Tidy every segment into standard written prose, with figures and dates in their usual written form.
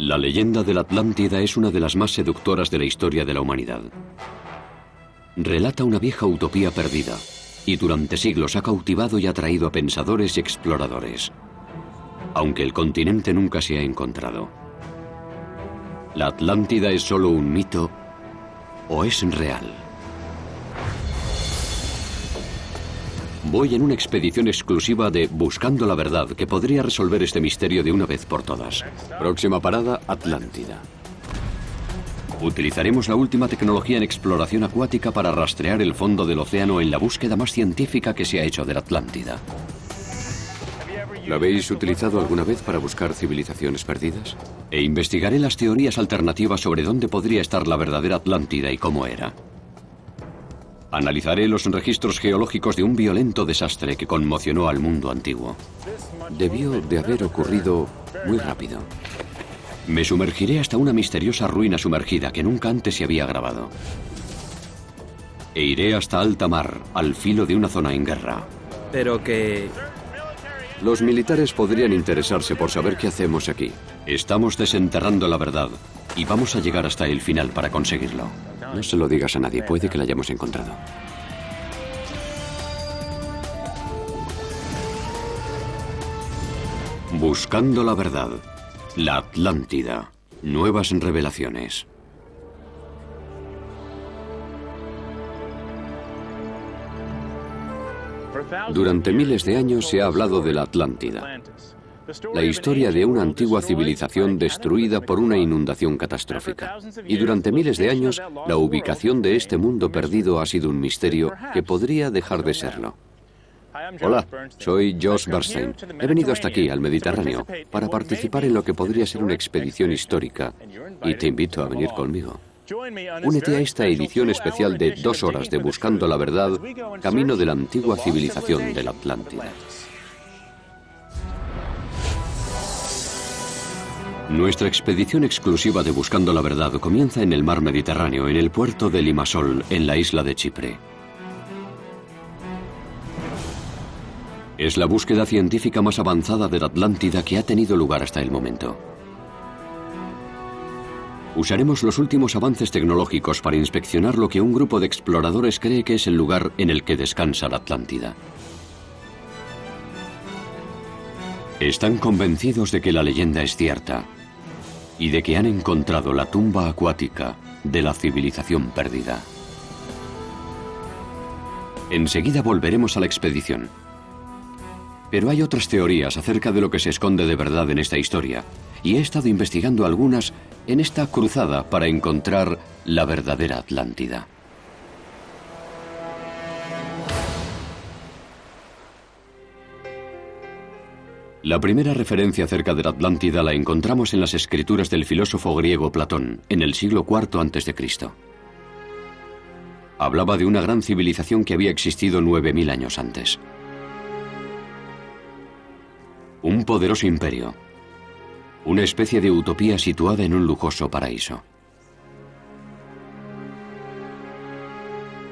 La leyenda de la Atlántida es una de las más seductoras de la historia de la humanidad. Relata una vieja utopía perdida y durante siglos ha cautivado y atraído a pensadores y exploradores, aunque el continente nunca se ha encontrado. ¿La Atlántida es solo un mito o es real? Voy en una expedición exclusiva de Buscando la Verdad que podría resolver este misterio de una vez por todas. Próxima parada, Atlántida. Utilizaremos la última tecnología en exploración acuática para rastrear el fondo del océano en la búsqueda más científica que se ha hecho de la Atlántida. ¿Lo habéis utilizado alguna vez para buscar civilizaciones perdidas? E investigaré las teorías alternativas sobre dónde podría estar la verdadera Atlántida y cómo era. Analizaré los registros geológicos de un violento desastre que conmocionó al mundo antiguo. Debió de haber ocurrido muy rápido. Me sumergiré hasta una misteriosa ruina sumergida que nunca antes se había grabado. E iré hasta alta mar, al filo de una zona en guerra. Pero que... Los militares podrían interesarse por saber qué hacemos aquí. Estamos desenterrando la verdad y vamos a llegar hasta el final para conseguirlo. No se lo digas a nadie, puede que la hayamos encontrado. Buscando la verdad. La Atlántida. Nuevas revelaciones. Durante miles de años se ha hablado de la Atlántida, la historia de una antigua civilización destruida por una inundación catastrófica. Y durante miles de años, la ubicación de este mundo perdido ha sido un misterio que podría dejar de serlo. Hola, soy Josh Bernstein. He venido hasta aquí, al Mediterráneo, para participar en lo que podría ser una expedición histórica, y te invito a venir conmigo. Únete a esta edición especial de 2 horas de Buscando la Verdad, camino de la antigua civilización de la Atlántida. Nuestra expedición exclusiva de Buscando la Verdad comienza en el mar Mediterráneo, en el puerto de Limassol, en la isla de Chipre. Es la búsqueda científica más avanzada de la Atlántida que ha tenido lugar hasta el momento. Usaremos los últimos avances tecnológicos para inspeccionar lo que un grupo de exploradores cree que es el lugar en el que descansa la Atlántida. Están convencidos de que la leyenda es cierta y de que han encontrado la tumba acuática de la civilización perdida. Enseguida volveremos a la expedición. Pero hay otras teorías acerca de lo que se esconde de verdad en esta historia, y he estado investigando algunas en esta cruzada para encontrar la verdadera Atlántida. La primera referencia acerca de la Atlántida la encontramos en las escrituras del filósofo griego Platón, en el siglo IV a.C. Hablaba de una gran civilización que había existido 9000 años antes. Un poderoso imperio. Una especie de utopía situada en un lujoso paraíso.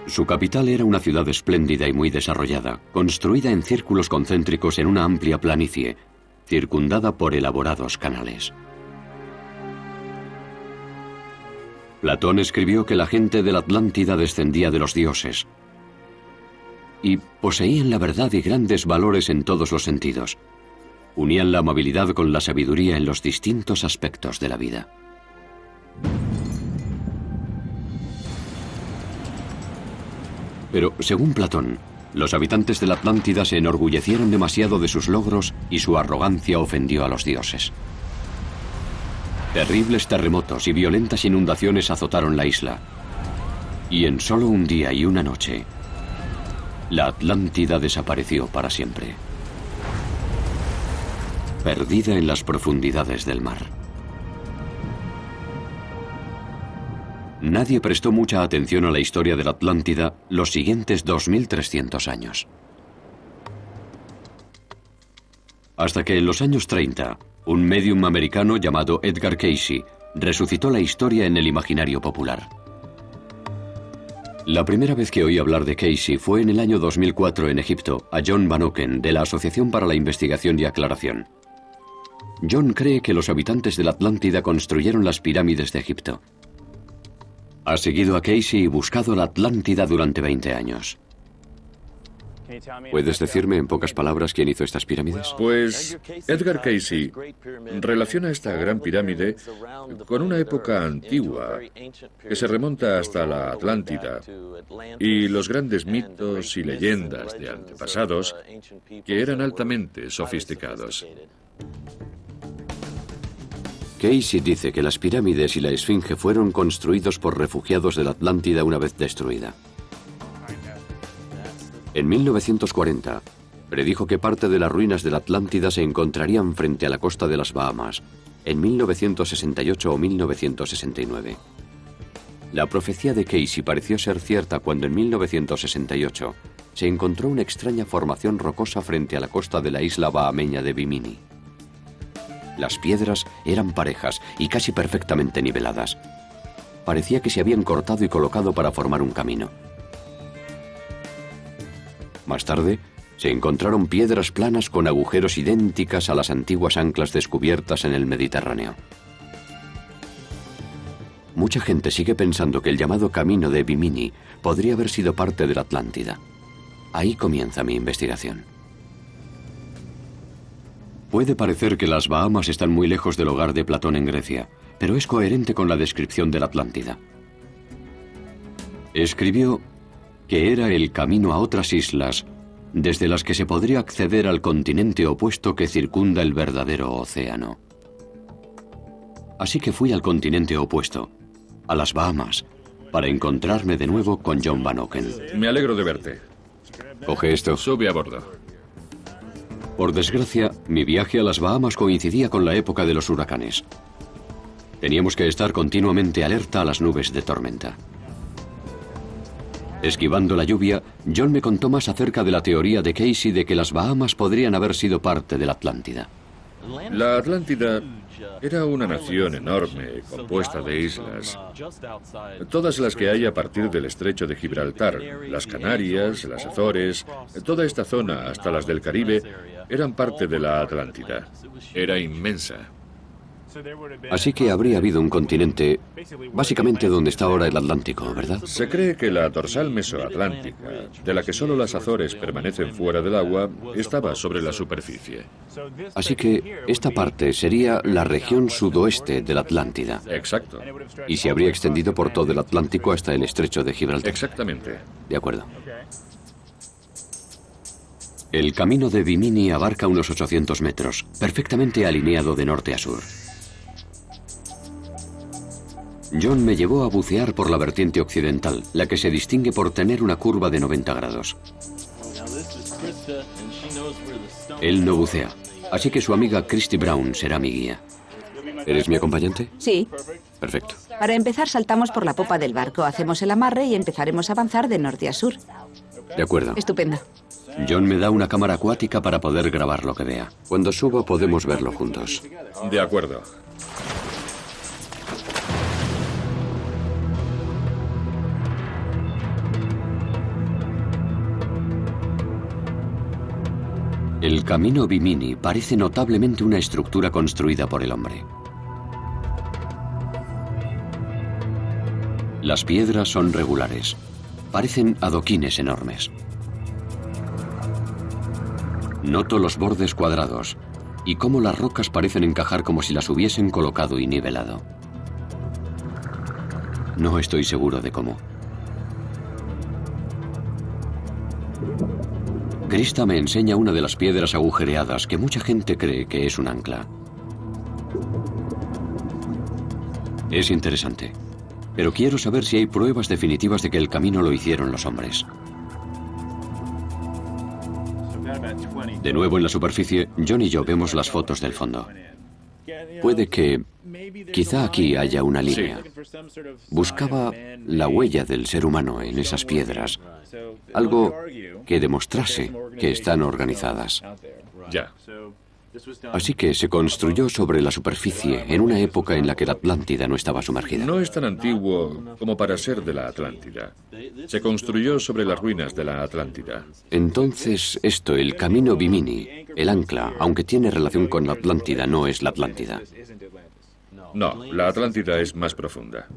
Su capital era una ciudad espléndida y muy desarrollada, construida en círculos concéntricos en una amplia planicie, circundada por elaborados canales. Platón escribió que la gente de la Atlántida descendía de los dioses y poseían la verdad y grandes valores en todos los sentidos. Unían la amabilidad con la sabiduría en los distintos aspectos de la vida. Pero, según Platón, los habitantes de la Atlántida se enorgullecieron demasiado de sus logros y su arrogancia ofendió a los dioses. Terribles terremotos y violentas inundaciones azotaron la isla. Y en solo un día y una noche, la Atlántida desapareció para siempre. Perdida en las profundidades del mar. Nadie prestó mucha atención a la historia de la Atlántida los siguientes 2300 años. Hasta que en los años 30, un médium americano llamado Edgar Cayce resucitó la historia en el imaginario popular. La primera vez que oí hablar de Cayce fue en el año 2004 en Egipto, a John Van Oken, de la Asociación para la Investigación y Aclaración. John cree que los habitantes de la Atlántida construyeron las pirámides de Egipto. Ha seguido a Casey y buscado la Atlántida durante 20 años. ¿Puedes decirme en pocas palabras quién hizo estas pirámides? Pues Edgar Casey relaciona esta gran pirámide con una época antigua que se remonta hasta la Atlántida y los grandes mitos y leyendas de antepasados que eran altamente sofisticados. Casey dice que las pirámides y la Esfinge fueron construidos por refugiados de la Atlántida una vez destruida. En 1940, predijo que parte de las ruinas de la Atlántida se encontrarían frente a la costa de las Bahamas, en 1968 o 1969. La profecía de Casey pareció ser cierta cuando en 1968 se encontró una extraña formación rocosa frente a la costa de la isla bahameña de Bimini. Las piedras eran parejas y casi perfectamente niveladas. Parecía que se habían cortado y colocado para formar un camino. Más tarde, se encontraron piedras planas con agujeros idénticas a las antiguas anclas descubiertas en el Mediterráneo. Mucha gente sigue pensando que el llamado Camino de Bimini podría haber sido parte de la Atlántida. Ahí comienza mi investigación. Puede parecer que las Bahamas están muy lejos del hogar de Platón en Grecia, pero es coherente con la descripción de la Atlántida. Escribió que era el camino a otras islas, desde las que se podría acceder al continente opuesto que circunda el verdadero océano. Así que fui al continente opuesto, a las Bahamas, para encontrarme de nuevo con John Van Oken. Me alegro de verte. Coge esto. Sube a bordo. Por desgracia, mi viaje a las Bahamas coincidía con la época de los huracanes. Teníamos que estar continuamente alerta a las nubes de tormenta. Esquivando la lluvia, John me contó más acerca de la teoría de Casey de que las Bahamas podrían haber sido parte de la Atlántida. La Atlántida era una nación enorme, compuesta de islas. Todas las que hay a partir del estrecho de Gibraltar, las Canarias, las Azores, toda esta zona, hasta las del Caribe, eran parte de la Atlántida. Era inmensa. Así que habría habido un continente, básicamente donde está ahora el Atlántico, ¿verdad? Se cree que la dorsal mesoatlántica, de la que solo las Azores permanecen fuera del agua, estaba sobre la superficie. Así que esta parte sería la región sudoeste de la Atlántida. Exacto. Y se habría extendido por todo el Atlántico hasta el estrecho de Gibraltar. Exactamente. De acuerdo. El camino de Bimini abarca unos 800 metros, perfectamente alineado de norte a sur. John me llevó a bucear por la vertiente occidental, la que se distingue por tener una curva de 90 grados. Él no bucea, así que su amiga Christy Brown será mi guía. ¿Eres mi acompañante? Sí. Perfecto. Para empezar, saltamos por la popa del barco, hacemos el amarre y empezaremos a avanzar de norte a sur. De acuerdo. Estupendo. John me da una cámara acuática para poder grabar lo que vea. Cuando suba podemos verlo juntos. De acuerdo. El camino Bimini parece notablemente una estructura construida por el hombre. Las piedras son regulares. Parecen adoquines enormes. Noto los bordes cuadrados y cómo las rocas parecen encajar como si las hubiesen colocado y nivelado. No estoy seguro de cómo. Krista me enseña una de las piedras agujereadas que mucha gente cree que es un ancla. Es interesante, pero quiero saber si hay pruebas definitivas de que el camino lo hicieron los hombres. De nuevo en la superficie, John y yo vemos las fotos del fondo. Puede que, quizá aquí haya una línea. Buscaba la huella del ser humano en esas piedras, algo que demostrase que están organizadas. Ya. Así que se construyó sobre la superficie en una época en la que la Atlántida no estaba sumergida. No es tan antiguo como para ser de la Atlántida. Se construyó sobre las ruinas de la Atlántida. Entonces, el camino Bimini, el ancla, aunque tiene relación con la Atlántida, no es la Atlántida. No, la Atlántida es más profunda.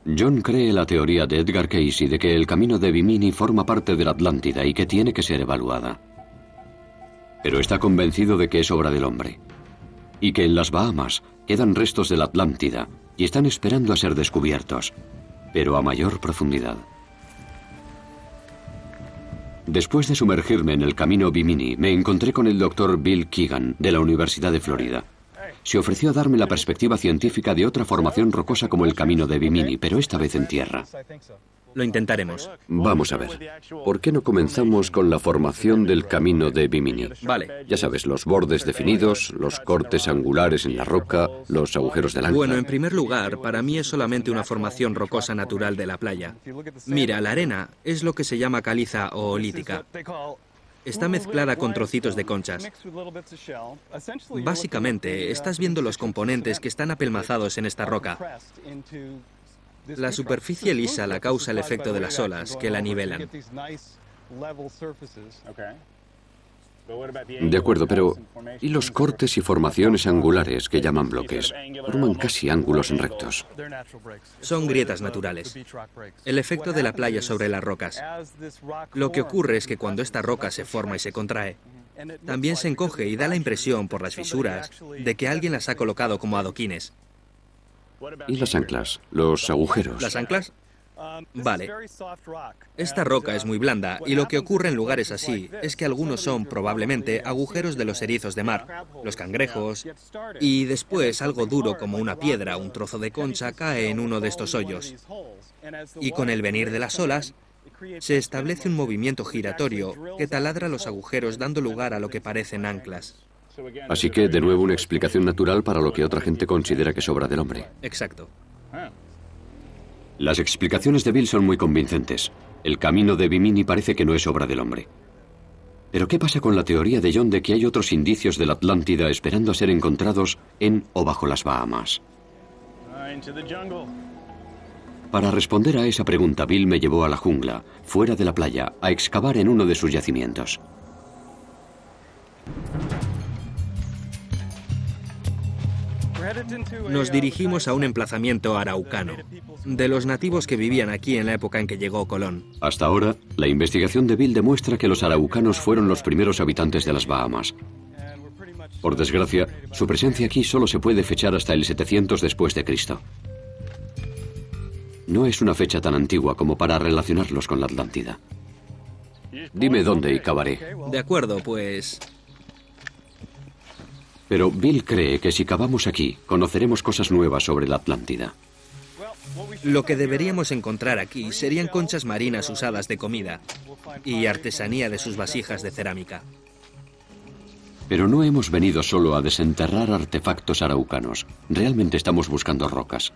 John cree la teoría de Edgar Cayce de que el camino de Bimini forma parte de la Atlántida y que tiene que ser evaluada. Pero está convencido de que es obra del hombre. Y que en las Bahamas quedan restos de la Atlántida y están esperando a ser descubiertos, pero a mayor profundidad. Después de sumergirme en el camino Bimini, me encontré con el Dr. Bill Keegan, de la Universidad de Florida. Se ofreció a darme la perspectiva científica de otra formación rocosa como el camino de Bimini, pero esta vez en tierra. Lo intentaremos. Vamos a ver. ¿Por qué no comenzamos con la formación del camino de Bimini? Vale. Ya sabes, los bordes definidos, los cortes angulares en la roca, los agujeros del ancla. Bueno, en primer lugar, para mí es solamente una formación rocosa natural de la playa. Mira, la arena es lo que se llama caliza o olítica. Está mezclada con trocitos de conchas. Básicamente, estás viendo los componentes que están apelmazados en esta roca. La superficie lisa la causa el efecto de las olas, que la nivelan. De acuerdo, pero ¿y los cortes y formaciones angulares que llaman bloques? Forman casi ángulos rectos. Son grietas naturales. El efecto de la playa sobre las rocas. Lo que ocurre es que cuando esta roca se forma y se contrae, también se encoge y da la impresión, por las fisuras, de que alguien las ha colocado como adoquines. ¿Y las anclas? ¿Los agujeros? ¿Las anclas? Vale. Esta roca es muy blanda y lo que ocurre en lugares así es que algunos son probablemente agujeros de los erizos de mar, los cangrejos, y después algo duro como una piedra, un trozo de concha, cae en uno de estos hoyos. Y con el venir de las olas, se establece un movimiento giratorio que taladra los agujeros dando lugar a lo que parecen anclas. Así que, de nuevo, una explicación natural para lo que otra gente considera que es obra del hombre. Exacto. Las explicaciones de Bill son muy convincentes. El camino de Bimini parece que no es obra del hombre. Pero ¿qué pasa con la teoría de John de que hay otros indicios de la Atlántida esperando a ser encontrados en o bajo las Bahamas? Para responder a esa pregunta, Bill me llevó a la jungla, fuera de la playa, a excavar en uno de sus yacimientos. Nos dirigimos a un emplazamiento araucano, de los nativos que vivían aquí en la época en que llegó Colón. Hasta ahora, la investigación de Bill demuestra que los araucanos fueron los primeros habitantes de las Bahamas. Por desgracia, su presencia aquí solo se puede fechar hasta el 700 después de Cristo. No es una fecha tan antigua como para relacionarlos con la Atlántida. Dime dónde y cavaré. De acuerdo, pues... Pero Bill cree que si cavamos aquí, conoceremos cosas nuevas sobre la Atlántida. Lo que deberíamos encontrar aquí serían conchas marinas usadas de comida y artesanía de sus vasijas de cerámica. Pero no hemos venido solo a desenterrar artefactos araucanos. Realmente estamos buscando rocas.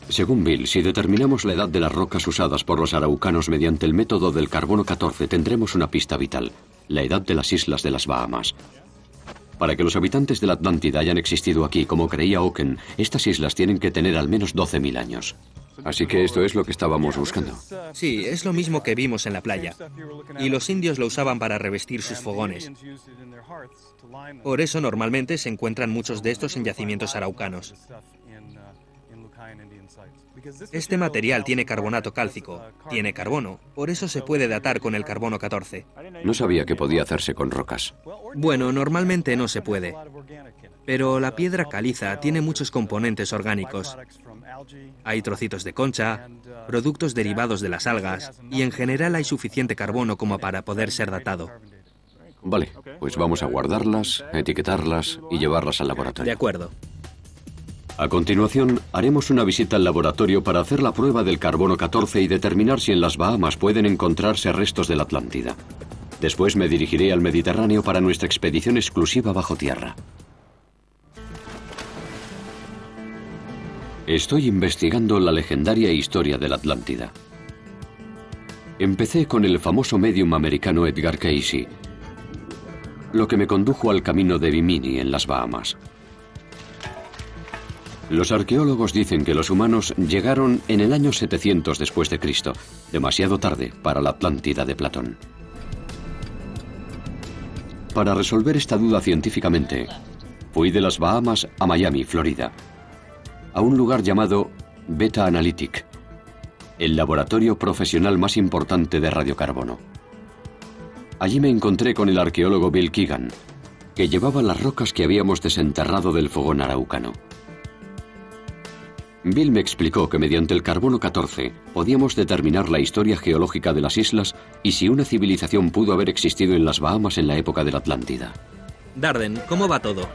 Según Bill, si determinamos la edad de las rocas usadas por los araucanos mediante el método del carbono 14, tendremos una pista vital, la edad de las islas de las Bahamas. Para que los habitantes de la Atlántida hayan existido aquí, como creía Oken, estas islas tienen que tener al menos 12.000 años. Así que esto es lo que estábamos buscando. Sí, es lo mismo que vimos en la playa. Y los indios lo usaban para revestir sus fogones. Por eso normalmente se encuentran muchos de estos en yacimientos araucanos. Este material tiene carbonato cálcico, tiene carbono, por eso se puede datar con el carbono 14. No sabía que podía hacerse con rocas. Bueno, normalmente no se puede. Pero la piedra caliza tiene muchos componentes orgánicos. Hay trocitos de concha, productos derivados de las algas, y en general hay suficiente carbono como para poder ser datado. Vale, pues vamos a guardarlas, etiquetarlas y llevarlas al laboratorio. De acuerdo. A continuación, haremos una visita al laboratorio para hacer la prueba del carbono 14 y determinar si en las Bahamas pueden encontrarse restos de la Atlántida. Después me dirigiré al Mediterráneo para nuestra expedición exclusiva bajo tierra. Estoy investigando la legendaria historia de la Atlántida. Empecé con el famoso médium americano Edgar Cayce. lo que me condujo al camino de Bimini en las Bahamas. Los arqueólogos dicen que los humanos llegaron en el año 700 después de Cristo, demasiado tarde para la Atlántida de Platón. Para resolver esta duda científicamente, fui de las Bahamas a Miami, Florida, a un lugar llamado Beta Analytic, el laboratorio profesional más importante de radiocarbono. Allí me encontré con el arqueólogo Bill Keegan, que llevaba las rocas que habíamos desenterrado del fogón araucano. Bill me explicó que mediante el carbono 14 podíamos determinar la historia geológica de las islas y si una civilización pudo haber existido en las Bahamas en la época de la Atlántida. Darden, ¿cómo va todo?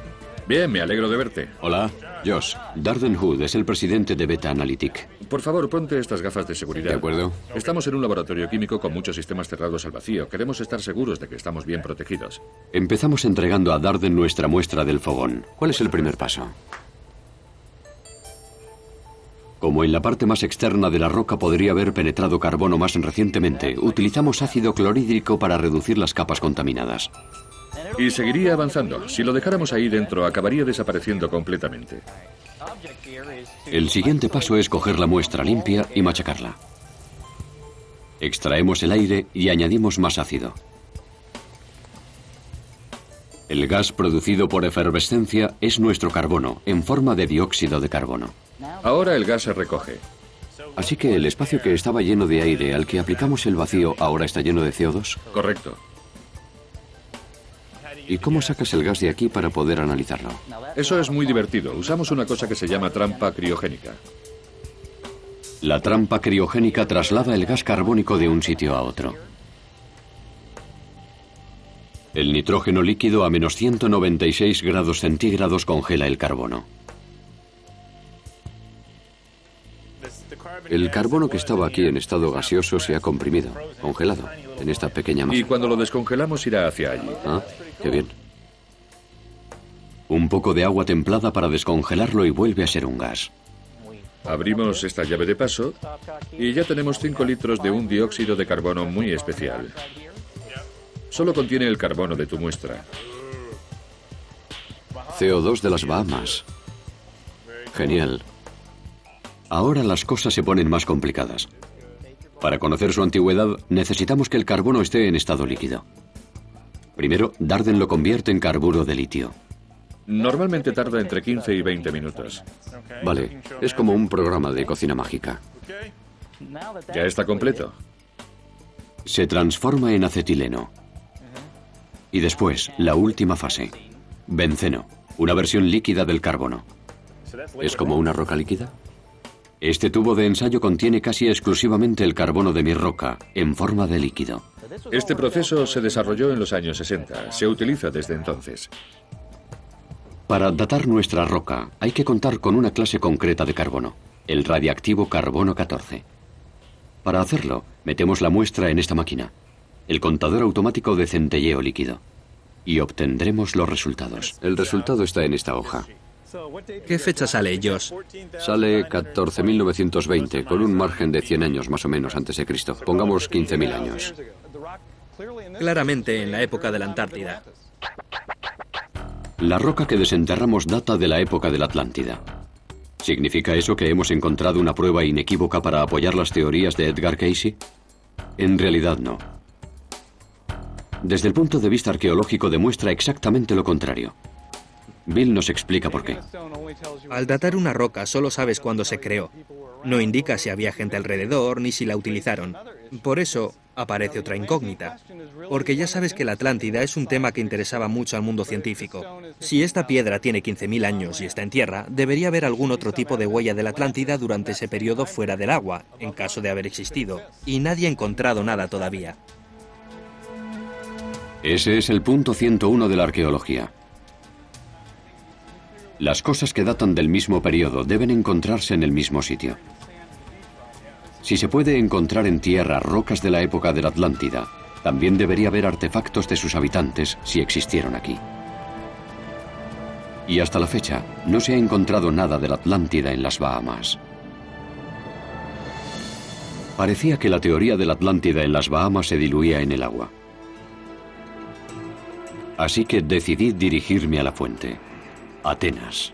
Bien, me alegro de verte. Hola, Josh. Darden Hood es el presidente de Beta Analytic. Por favor, ponte estas gafas de seguridad. De acuerdo. Estamos en un laboratorio químico con muchos sistemas cerrados al vacío. Queremos estar seguros de que estamos bien protegidos. Empezamos entregando a Darden nuestra muestra del fogón. ¿Cuál es el primer paso? Como en la parte más externa de la roca podría haber penetrado carbono más recientemente, utilizamos ácido clorhídrico para reducir las capas contaminadas. Y seguiría avanzando. Si lo dejáramos ahí dentro, acabaría desapareciendo completamente. El siguiente paso es coger la muestra limpia y machacarla. Extraemos el aire y añadimos más ácido. El gas producido por efervescencia es nuestro carbono, en forma de dióxido de carbono. Ahora el gas se recoge. Así que el espacio que estaba lleno de aire al que aplicamos el vacío ahora está lleno de CO2. Correcto. ¿Y cómo sacas el gas de aquí para poder analizarlo? Eso es muy divertido. Usamos una cosa que se llama trampa criogénica. La trampa criogénica traslada el gas carbónico de un sitio a otro. El nitrógeno líquido a menos 196 grados centígrados congela el carbono. El carbono que estaba aquí en estado gaseoso se ha comprimido, congelado, en esta pequeña masa. Y cuando lo descongelamos irá hacia allí. Ah, qué bien. Un poco de agua templada para descongelarlo y vuelve a ser un gas. Abrimos esta llave de paso y ya tenemos 5 litros de un dióxido de carbono muy especial. Solo contiene el carbono de tu muestra. CO2 de las Bahamas. Genial. Ahora las cosas se ponen más complicadas. Para conocer su antigüedad, necesitamos que el carbono esté en estado líquido. Primero, Darden lo convierte en carburo de litio. Normalmente tarda entre 15 y 20 minutos. Vale, es como un programa de cocina mágica. Ya está completo. Se transforma en acetileno. Y después, la última fase. Benceno, una versión líquida del carbono. ¿Es como una roca líquida? Este tubo de ensayo contiene casi exclusivamente el carbono de mi roca, en forma de líquido. Este proceso se desarrolló en los años 60. Se utiliza desde entonces. Para datar nuestra roca, hay que contar con una clase concreta de carbono, el radiactivo carbono 14. Para hacerlo, metemos la muestra en esta máquina, el contador automático de centelleo líquido, y obtendremos los resultados. El resultado está en esta hoja. ¿Qué fecha sale, Josh? Sale 14.920, con un margen de 100 años más o menos antes de Cristo. Pongamos 15.000 años. Claramente en la época de la Antártida. La roca que desenterramos data de la época de la Atlántida. ¿Significa eso que hemos encontrado una prueba inequívoca para apoyar las teorías de Edgar Cayce? En realidad no. Desde el punto de vista arqueológico demuestra exactamente lo contrario. Bill nos explica por qué. Al datar una roca solo sabes cuándo se creó. No indica si había gente alrededor ni si la utilizaron. Por eso aparece otra incógnita. Porque ya sabes que la Atlántida es un tema que interesaba mucho al mundo científico. Si esta piedra tiene 15.000 años y está en tierra, debería haber algún otro tipo de huella de la Atlántida durante ese periodo fuera del agua, en caso de haber existido. Y nadie ha encontrado nada todavía. Ese es el punto 101 de la arqueología. Las cosas que datan del mismo periodo deben encontrarse en el mismo sitio. Si se puede encontrar en tierra rocas de la época de la Atlántida, también debería haber artefactos de sus habitantes si existieron aquí. Y hasta la fecha, no se ha encontrado nada de la Atlántida en las Bahamas. Parecía que la teoría de la Atlántida en las Bahamas se diluía en el agua. Así que decidí dirigirme a la fuente. Atenas.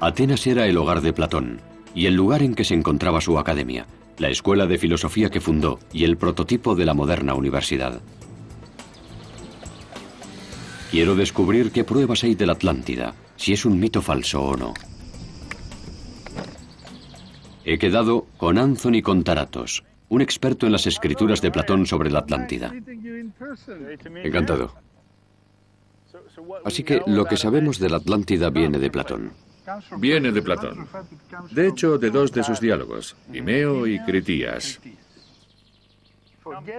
Atenas era el hogar de Platón y el lugar en que se encontraba su academia, la escuela de filosofía que fundó y el prototipo de la moderna universidad. Quiero descubrir qué pruebas hay de la Atlántida, si es un mito falso o no. He quedado con Anthony Contaratos, un experto en las escrituras de Platón sobre la Atlántida. Encantado. Así que lo que sabemos de la Atlántida viene de Platón. Viene de Platón. De hecho, de dos de sus diálogos, Timeo y Critías.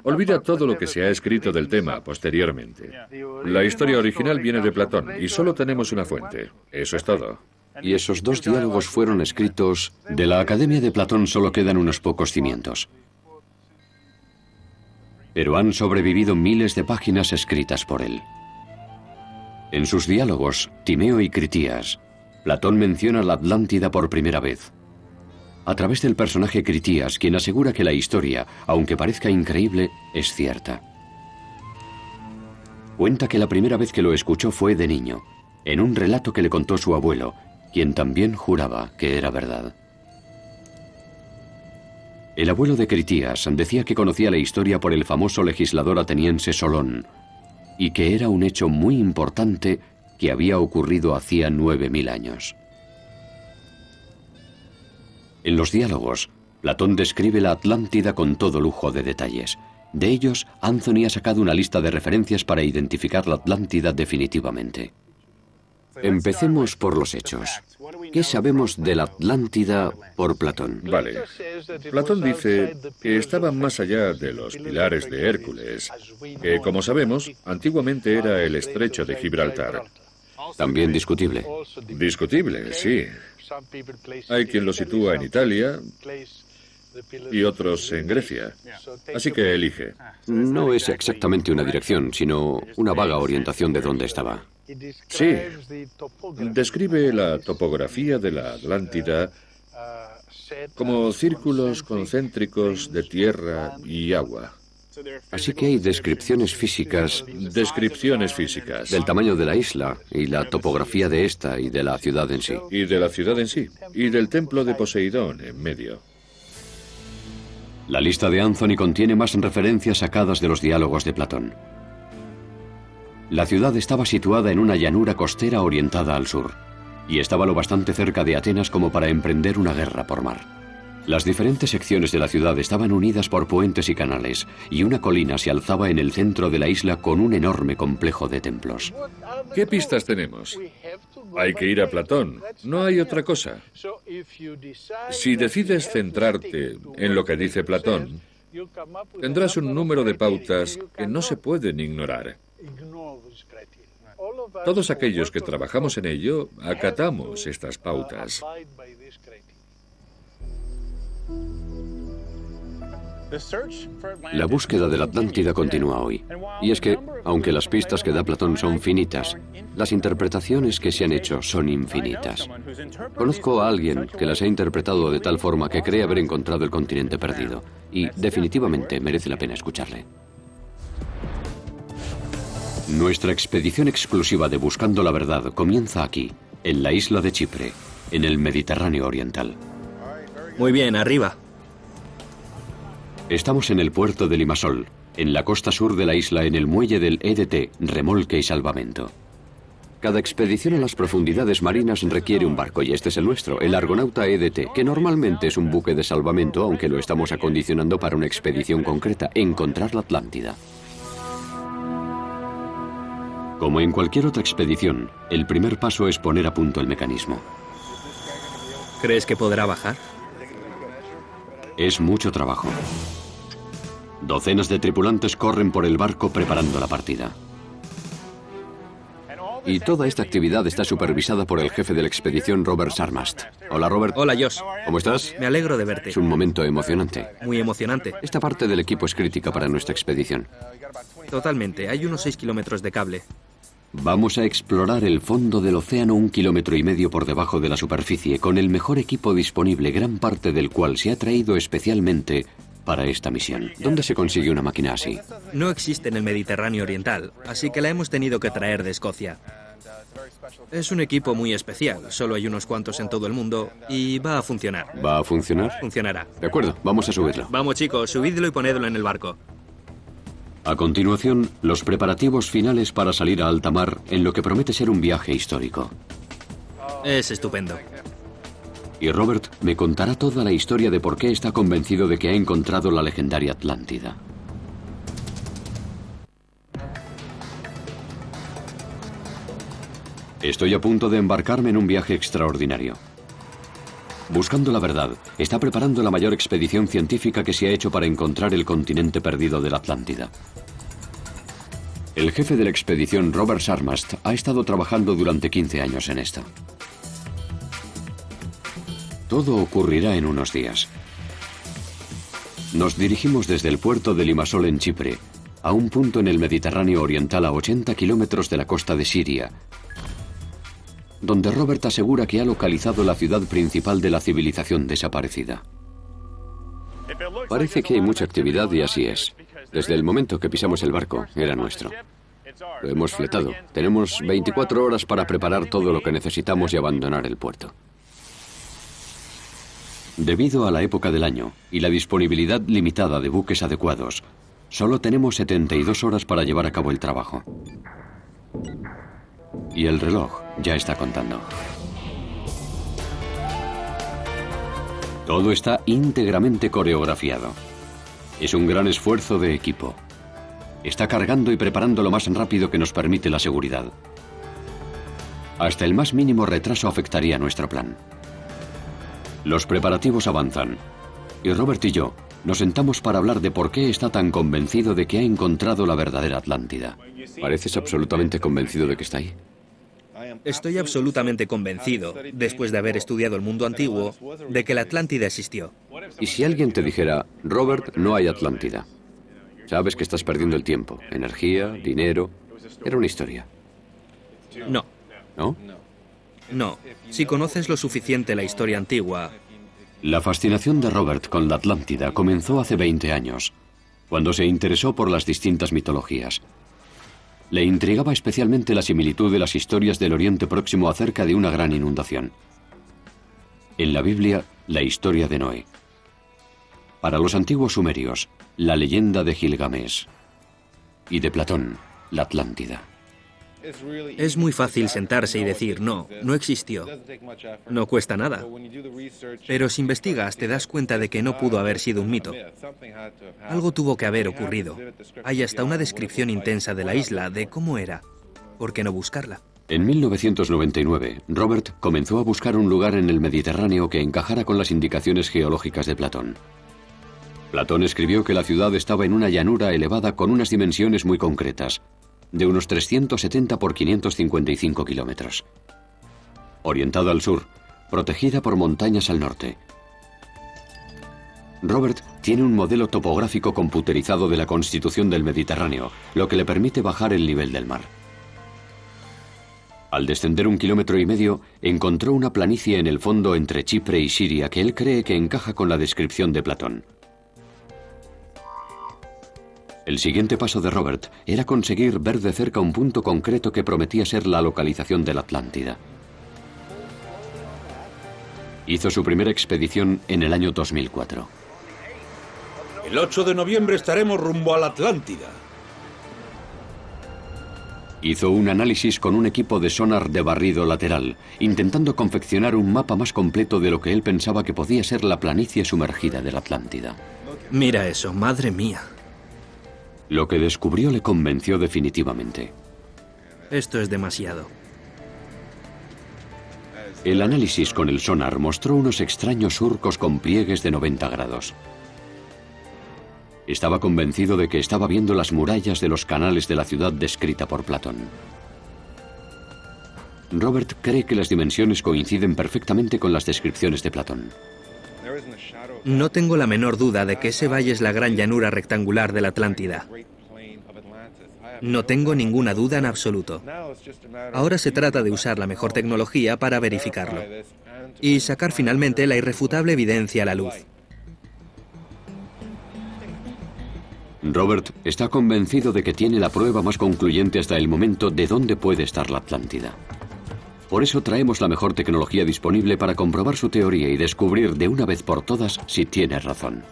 Olvida todo lo que se ha escrito del tema posteriormente. La historia original viene de Platón y solo tenemos una fuente. Eso es todo. Y esos dos diálogos fueron escritos... De la Academia de Platón solo quedan unos pocos cimientos. Pero han sobrevivido miles de páginas escritas por él. En sus diálogos, Timeo y Critías, Platón menciona la Atlántida por primera vez. A través del personaje Critías, quien asegura que la historia, aunque parezca increíble, es cierta. Cuenta que la primera vez que lo escuchó fue de niño, en un relato que le contó su abuelo, quien también juraba que era verdad. El abuelo de Critías decía que conocía la historia por el famoso legislador ateniense Solón, y que era un hecho muy importante que había ocurrido hacía 9000 años. En los diálogos, Platón describe la Atlántida con todo lujo de detalles. De ellos, Anthony ha sacado una lista de referencias para identificar la Atlántida definitivamente. Empecemos por los hechos. ¿Qué sabemos de la Atlántida por Platón? Vale. Platón dice que estaba más allá de los pilares de Hércules, que, como sabemos, antiguamente era el estrecho de Gibraltar. También discutible. Discutible, sí. Hay quien lo sitúa en Italia y otros en Grecia. Así que elige. No es exactamente una dirección, sino una vaga orientación de dónde estaba. Sí. Describe la topografía de la Atlántida como círculos concéntricos de tierra y agua. Así que hay descripciones físicas... Descripciones físicas. Del tamaño de la isla y la topografía de esta y de la ciudad en sí. Y de la ciudad en sí. Y del templo de Poseidón en medio. La lista de Anthony contiene más referencias sacadas de los diálogos de Platón. La ciudad estaba situada en una llanura costera orientada al sur, y estaba lo bastante cerca de Atenas como para emprender una guerra por mar. Las diferentes secciones de la ciudad estaban unidas por puentes y canales, y una colina se alzaba en el centro de la isla con un enorme complejo de templos. ¿Qué pistas tenemos? Hay que ir a Platón, no hay otra cosa. Si decides centrarte en lo que dice Platón, tendrás un número de pautas que no se pueden ignorar. Todos aquellos que trabajamos en ello acatamos estas pautas. La búsqueda de la Atlántida continúa hoy. Y es que, aunque las pistas que da Platón son finitas, las interpretaciones que se han hecho son infinitas. Conozco a alguien que las ha interpretado de tal forma que cree haber encontrado el continente perdido. Y definitivamente merece la pena escucharle. Nuestra expedición exclusiva de Buscando la Verdad comienza aquí, en la isla de Chipre, en el Mediterráneo Oriental. Muy bien, arriba. Estamos en el puerto de Limassol, en la costa sur de la isla, en el muelle del EDT, remolque y salvamento. Cada expedición a las profundidades marinas requiere un barco, y este es el nuestro, el Argonauta EDT, que normalmente es un buque de salvamento, aunque lo estamos acondicionando para una expedición concreta, encontrar la Atlántida. Como en cualquier otra expedición, el primer paso es poner a punto el mecanismo. ¿Crees que podrá bajar? Es mucho trabajo. Docenas de tripulantes corren por el barco preparando la partida. Y toda esta actividad está supervisada por el jefe de la expedición, Robert Sarmast. Hola, Robert. Hola, Josh. ¿Cómo estás? Me alegro de verte. Es un momento emocionante. Muy emocionante. Esta parte del equipo es crítica para nuestra expedición. Totalmente. Hay unos 6 kilómetros de cable. Vamos a explorar el fondo del océano 1,5 kilómetros por debajo de la superficie con el mejor equipo disponible, gran parte del cual se ha traído especialmente para esta misión. ¿Dónde se consigue una máquina así? No existe en el Mediterráneo Oriental, así que la hemos tenido que traer de Escocia. Es un equipo muy especial, solo hay unos cuantos en todo el mundo y va a funcionar. ¿Va a funcionar? Funcionará. De acuerdo, vamos a subirlo. Vamos, chicos, subidlo y ponedlo en el barco. A continuación, los preparativos finales para salir a alta mar en lo que promete ser un viaje histórico. Es estupendo. Y Robert me contará toda la historia de por qué está convencido de que ha encontrado la legendaria Atlántida. Estoy a punto de embarcarme en un viaje extraordinario. Buscando la verdad, está preparando la mayor expedición científica que se ha hecho para encontrar el continente perdido de la Atlántida. El jefe de la expedición, Robert Sarmast, ha estado trabajando durante 15 años en esto. Todo ocurrirá en unos días. Nos dirigimos desde el puerto de Limassol en Chipre, a un punto en el Mediterráneo Oriental a 80 kilómetros de la costa de Siria, donde Robert asegura que ha localizado la ciudad principal de la civilización desaparecida. Parece que hay mucha actividad y así es. Desde el momento que pisamos el barco, era nuestro. Lo hemos fletado. Tenemos 24 horas para preparar todo lo que necesitamos y abandonar el puerto. Debido a la época del año y la disponibilidad limitada de buques adecuados, solo tenemos 72 horas para llevar a cabo el trabajo. Y el reloj ya está contando. Todo está íntegramente coreografiado. Es un gran esfuerzo de equipo. Está cargando y preparando lo más rápido que nos permite la seguridad. Hasta el más mínimo retraso afectaría nuestro plan. Los preparativos avanzan, y Robert y yo nos sentamos para hablar de por qué está tan convencido de que ha encontrado la verdadera Atlántida. ¿Pareces absolutamente convencido de que está ahí? Estoy absolutamente convencido, después de haber estudiado el mundo antiguo, de que la Atlántida existió. ¿Y si alguien te dijera, Robert, no hay Atlántida? Sabes que estás perdiendo el tiempo, energía, dinero. Era una historia. No. ¿No? No. Si conoces lo suficiente la historia antigua... La fascinación de Robert con la Atlántida comenzó hace 20 años, cuando se interesó por las distintas mitologías. Le intrigaba especialmente la similitud de las historias del Oriente Próximo acerca de una gran inundación. En la Biblia, la historia de Noé. Para los antiguos sumerios, la leyenda de Gilgamesh. Y de Platón, la Atlántida. Es muy fácil sentarse y decir, no, no existió. No cuesta nada. Pero si investigas, te das cuenta de que no pudo haber sido un mito. Algo tuvo que haber ocurrido. Hay hasta una descripción intensa de la isla, de cómo era. ¿Por qué no buscarla? En 1999, Robert comenzó a buscar un lugar en el Mediterráneo que encajara con las indicaciones geológicas de Platón. Platón escribió que la ciudad estaba en una llanura elevada con unas dimensiones muy concretas, de unos 370 por 555 kilómetros. Orientada al sur, protegida por montañas al norte. Robert tiene un modelo topográfico computerizado de la constitución del Mediterráneo, lo que le permite bajar el nivel del mar. Al descender 1,5 kilómetros, encontró una planicie en el fondo entre Chipre y Siria que él cree que encaja con la descripción de Platón. El siguiente paso de Robert era conseguir ver de cerca un punto concreto que prometía ser la localización de la Atlántida. Hizo su primera expedición en el año 2004. El 8 de noviembre estaremos rumbo a la Atlántida. Hizo un análisis con un equipo de sonar de barrido lateral, intentando confeccionar un mapa más completo de lo que él pensaba que podía ser la planicie sumergida de la Atlántida. Mira eso, madre mía. Lo que descubrió le convenció definitivamente. Esto es demasiado. El análisis con el sonar mostró unos extraños surcos con pliegues de 90 grados. Estaba convencido de que estaba viendo las murallas de los canales de la ciudad descrita por Platón. Robert cree que las dimensiones coinciden perfectamente con las descripciones de Platón. No tengo la menor duda de que ese valle es la gran llanura rectangular de la Atlántida. No tengo ninguna duda en absoluto. Ahora se trata de usar la mejor tecnología para verificarlo y sacar finalmente la irrefutable evidencia a la luz. Robert está convencido de que tiene la prueba más concluyente hasta el momento de dónde puede estar la Atlántida. Por eso traemos la mejor tecnología disponible para comprobar su teoría y descubrir de una vez por todas si tiene razón.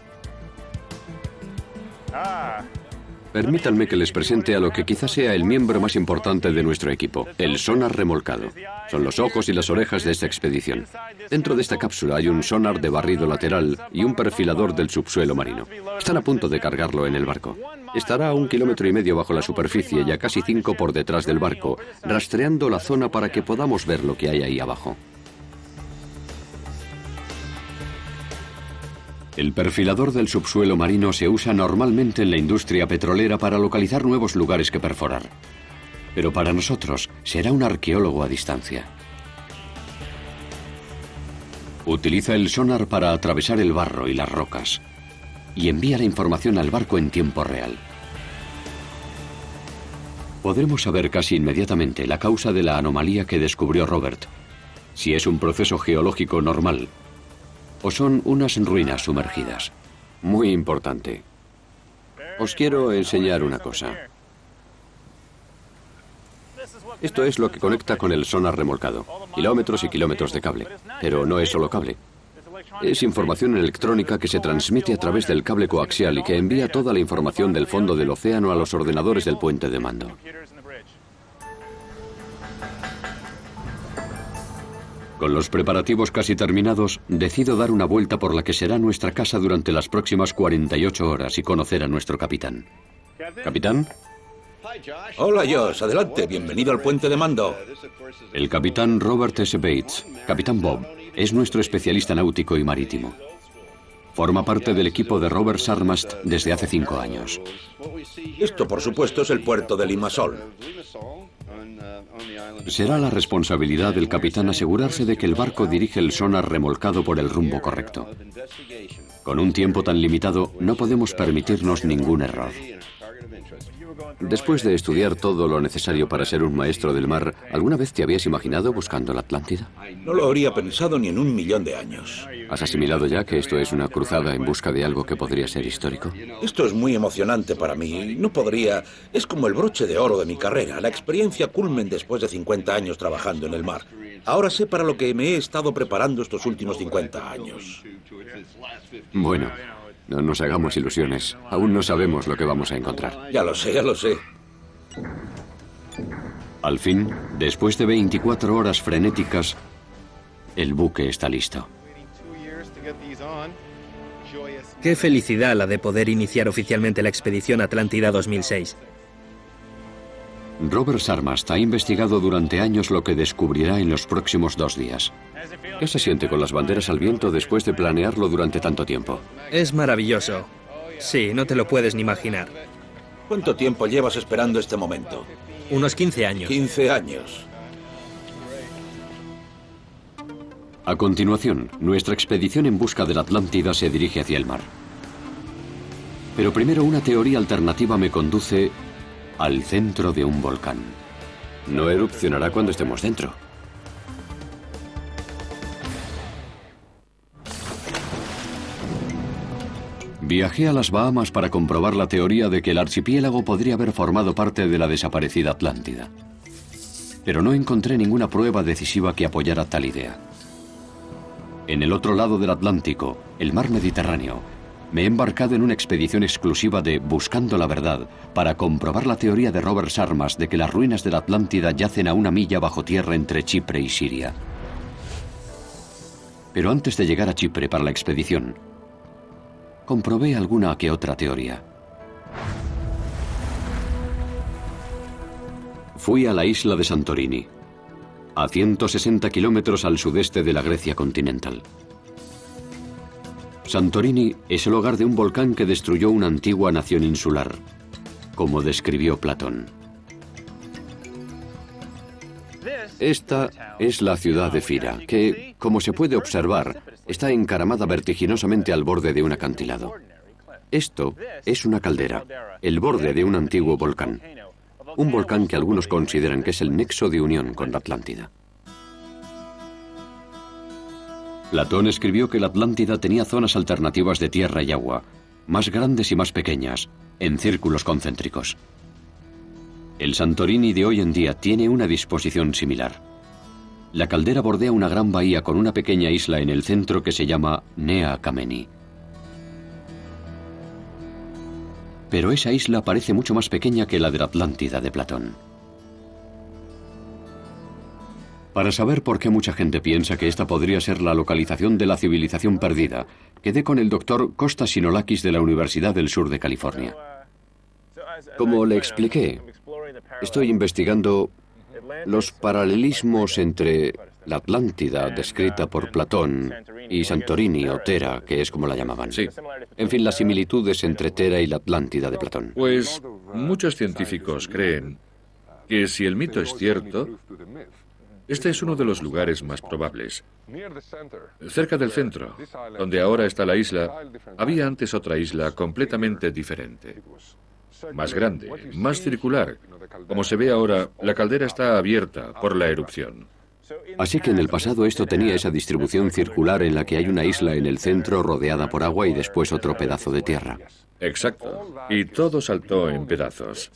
Permítanme que les presente a lo que quizás sea el miembro más importante de nuestro equipo, el sonar remolcado. Son los ojos y las orejas de esta expedición. Dentro de esta cápsula hay un sonar de barrido lateral y un perfilador del subsuelo marino. Están a punto de cargarlo en el barco. Estará a 1,5 kilómetros bajo la superficie y a casi 5 por detrás del barco, rastreando la zona para que podamos ver lo que hay ahí abajo. El perfilador del subsuelo marino se usa normalmente en la industria petrolera para localizar nuevos lugares que perforar. Pero para nosotros será un arqueólogo a distancia. Utiliza el sonar para atravesar el barro y las rocas y envía la información al barco en tiempo real. Podremos saber casi inmediatamente la causa de la anomalía que descubrió Robert, si es un proceso geológico normal o son unas ruinas sumergidas. Muy importante. Os quiero enseñar una cosa. Esto es lo que conecta con el sonar remolcado. Kilómetros y kilómetros de cable. Pero no es solo cable. Es información electrónica que se transmite a través del cable coaxial y que envía toda la información del fondo del océano a los ordenadores del puente de mando. Con los preparativos casi terminados, decido dar una vuelta por la que será nuestra casa durante las próximas 48 horas y conocer a nuestro capitán. ¿Capitán? Hola, Josh. Adelante. Bienvenido al puente de mando. El capitán Robert S. Bates, Capitán Bob, es nuestro especialista náutico y marítimo. Forma parte del equipo de Robert Sarmast desde hace 5 años. Esto, por supuesto, es el puerto de Limassol. Será la responsabilidad del capitán asegurarse de que el barco dirige el sonar remolcado por el rumbo correcto. Con un tiempo tan limitado, no podemos permitirnos ningún error. Después de estudiar todo lo necesario para ser un maestro del mar, ¿alguna vez te habías imaginado buscando la Atlántida? No lo habría pensado ni en 1.000.000 de años. ¿Has asimilado ya que esto es una cruzada en busca de algo que podría ser histórico? Esto es muy emocionante para mí. No podría... Es como el broche de oro de mi carrera, la experiencia culmen después de 50 años trabajando en el mar. Ahora sé para lo que me he estado preparando estos últimos 50 años. Bueno, no nos hagamos ilusiones. Aún no sabemos lo que vamos a encontrar. Ya lo sé, ya lo sé. Al fin, después de 24 horas frenéticas, el buque está listo. Qué felicidad la de poder iniciar oficialmente la expedición Atlántida 2006. Robert Sarmast ha investigado durante años lo que descubrirá en los próximos 2 días. ¿Qué se siente con las banderas al viento después de planearlo durante tanto tiempo? Es maravilloso. Sí, no te lo puedes ni imaginar. ¿Cuánto tiempo llevas esperando este momento? Unos 15 años. 15 años. A continuación, nuestra expedición en busca de la Atlántida se dirige hacia el mar. Pero primero una teoría alternativa me conduce al centro de un volcán. No erupcionará cuando estemos dentro. Viajé a las Bahamas para comprobar la teoría de que el archipiélago podría haber formado parte de la desaparecida Atlántida. Pero no encontré ninguna prueba decisiva que apoyara tal idea. En el otro lado del Atlántico, el mar Mediterráneo, me he embarcado en una expedición exclusiva de Buscando la Verdad para comprobar la teoría de Robert Sarmast de que las ruinas de la Atlántida yacen a 1 milla bajo tierra entre Chipre y Siria. Pero antes de llegar a Chipre para la expedición, comprobé alguna que otra teoría. Fui a la isla de Santorini, a 160 kilómetros al sudeste de la Grecia continental. Santorini es el hogar de un volcán que destruyó una antigua nación insular, como describió Platón. Esta es la ciudad de Fira, que, como se puede observar, está encaramada vertiginosamente al borde de un acantilado. Esto es una caldera, el borde de un antiguo volcán. Un volcán que algunos consideran que es el nexo de unión con la Atlántida. Platón escribió que la Atlántida tenía zonas alternativas de tierra y agua, más grandes y más pequeñas, en círculos concéntricos. El Santorini de hoy en día tiene una disposición similar. La caldera bordea una gran bahía con una pequeña isla en el centro que se llama Nea Kameni. Pero esa isla parece mucho más pequeña que la de la Atlántida de Platón. Para saber por qué mucha gente piensa que esta podría ser la localización de la civilización perdida, quedé con el doctor Kostas Sinolakis de la Universidad del Sur de California. Como le expliqué, estoy investigando los paralelismos entre la Atlántida descrita por Platón y Santorini o Tera, que es como la llamaban. Sí. En fin, las similitudes entre Tera y la Atlántida de Platón. Pues muchos científicos creen que si el mito es cierto, este es uno de los lugares más probables. Cerca del centro, donde ahora está la isla, había antes otra isla completamente diferente. Más grande, más circular. Como se ve ahora, la caldera está abierta por la erupción. Así que en el pasado esto tenía esa distribución circular en la que hay una isla en el centro rodeada por agua y después otro pedazo de tierra. Exacto. Y todo saltó en pedazos.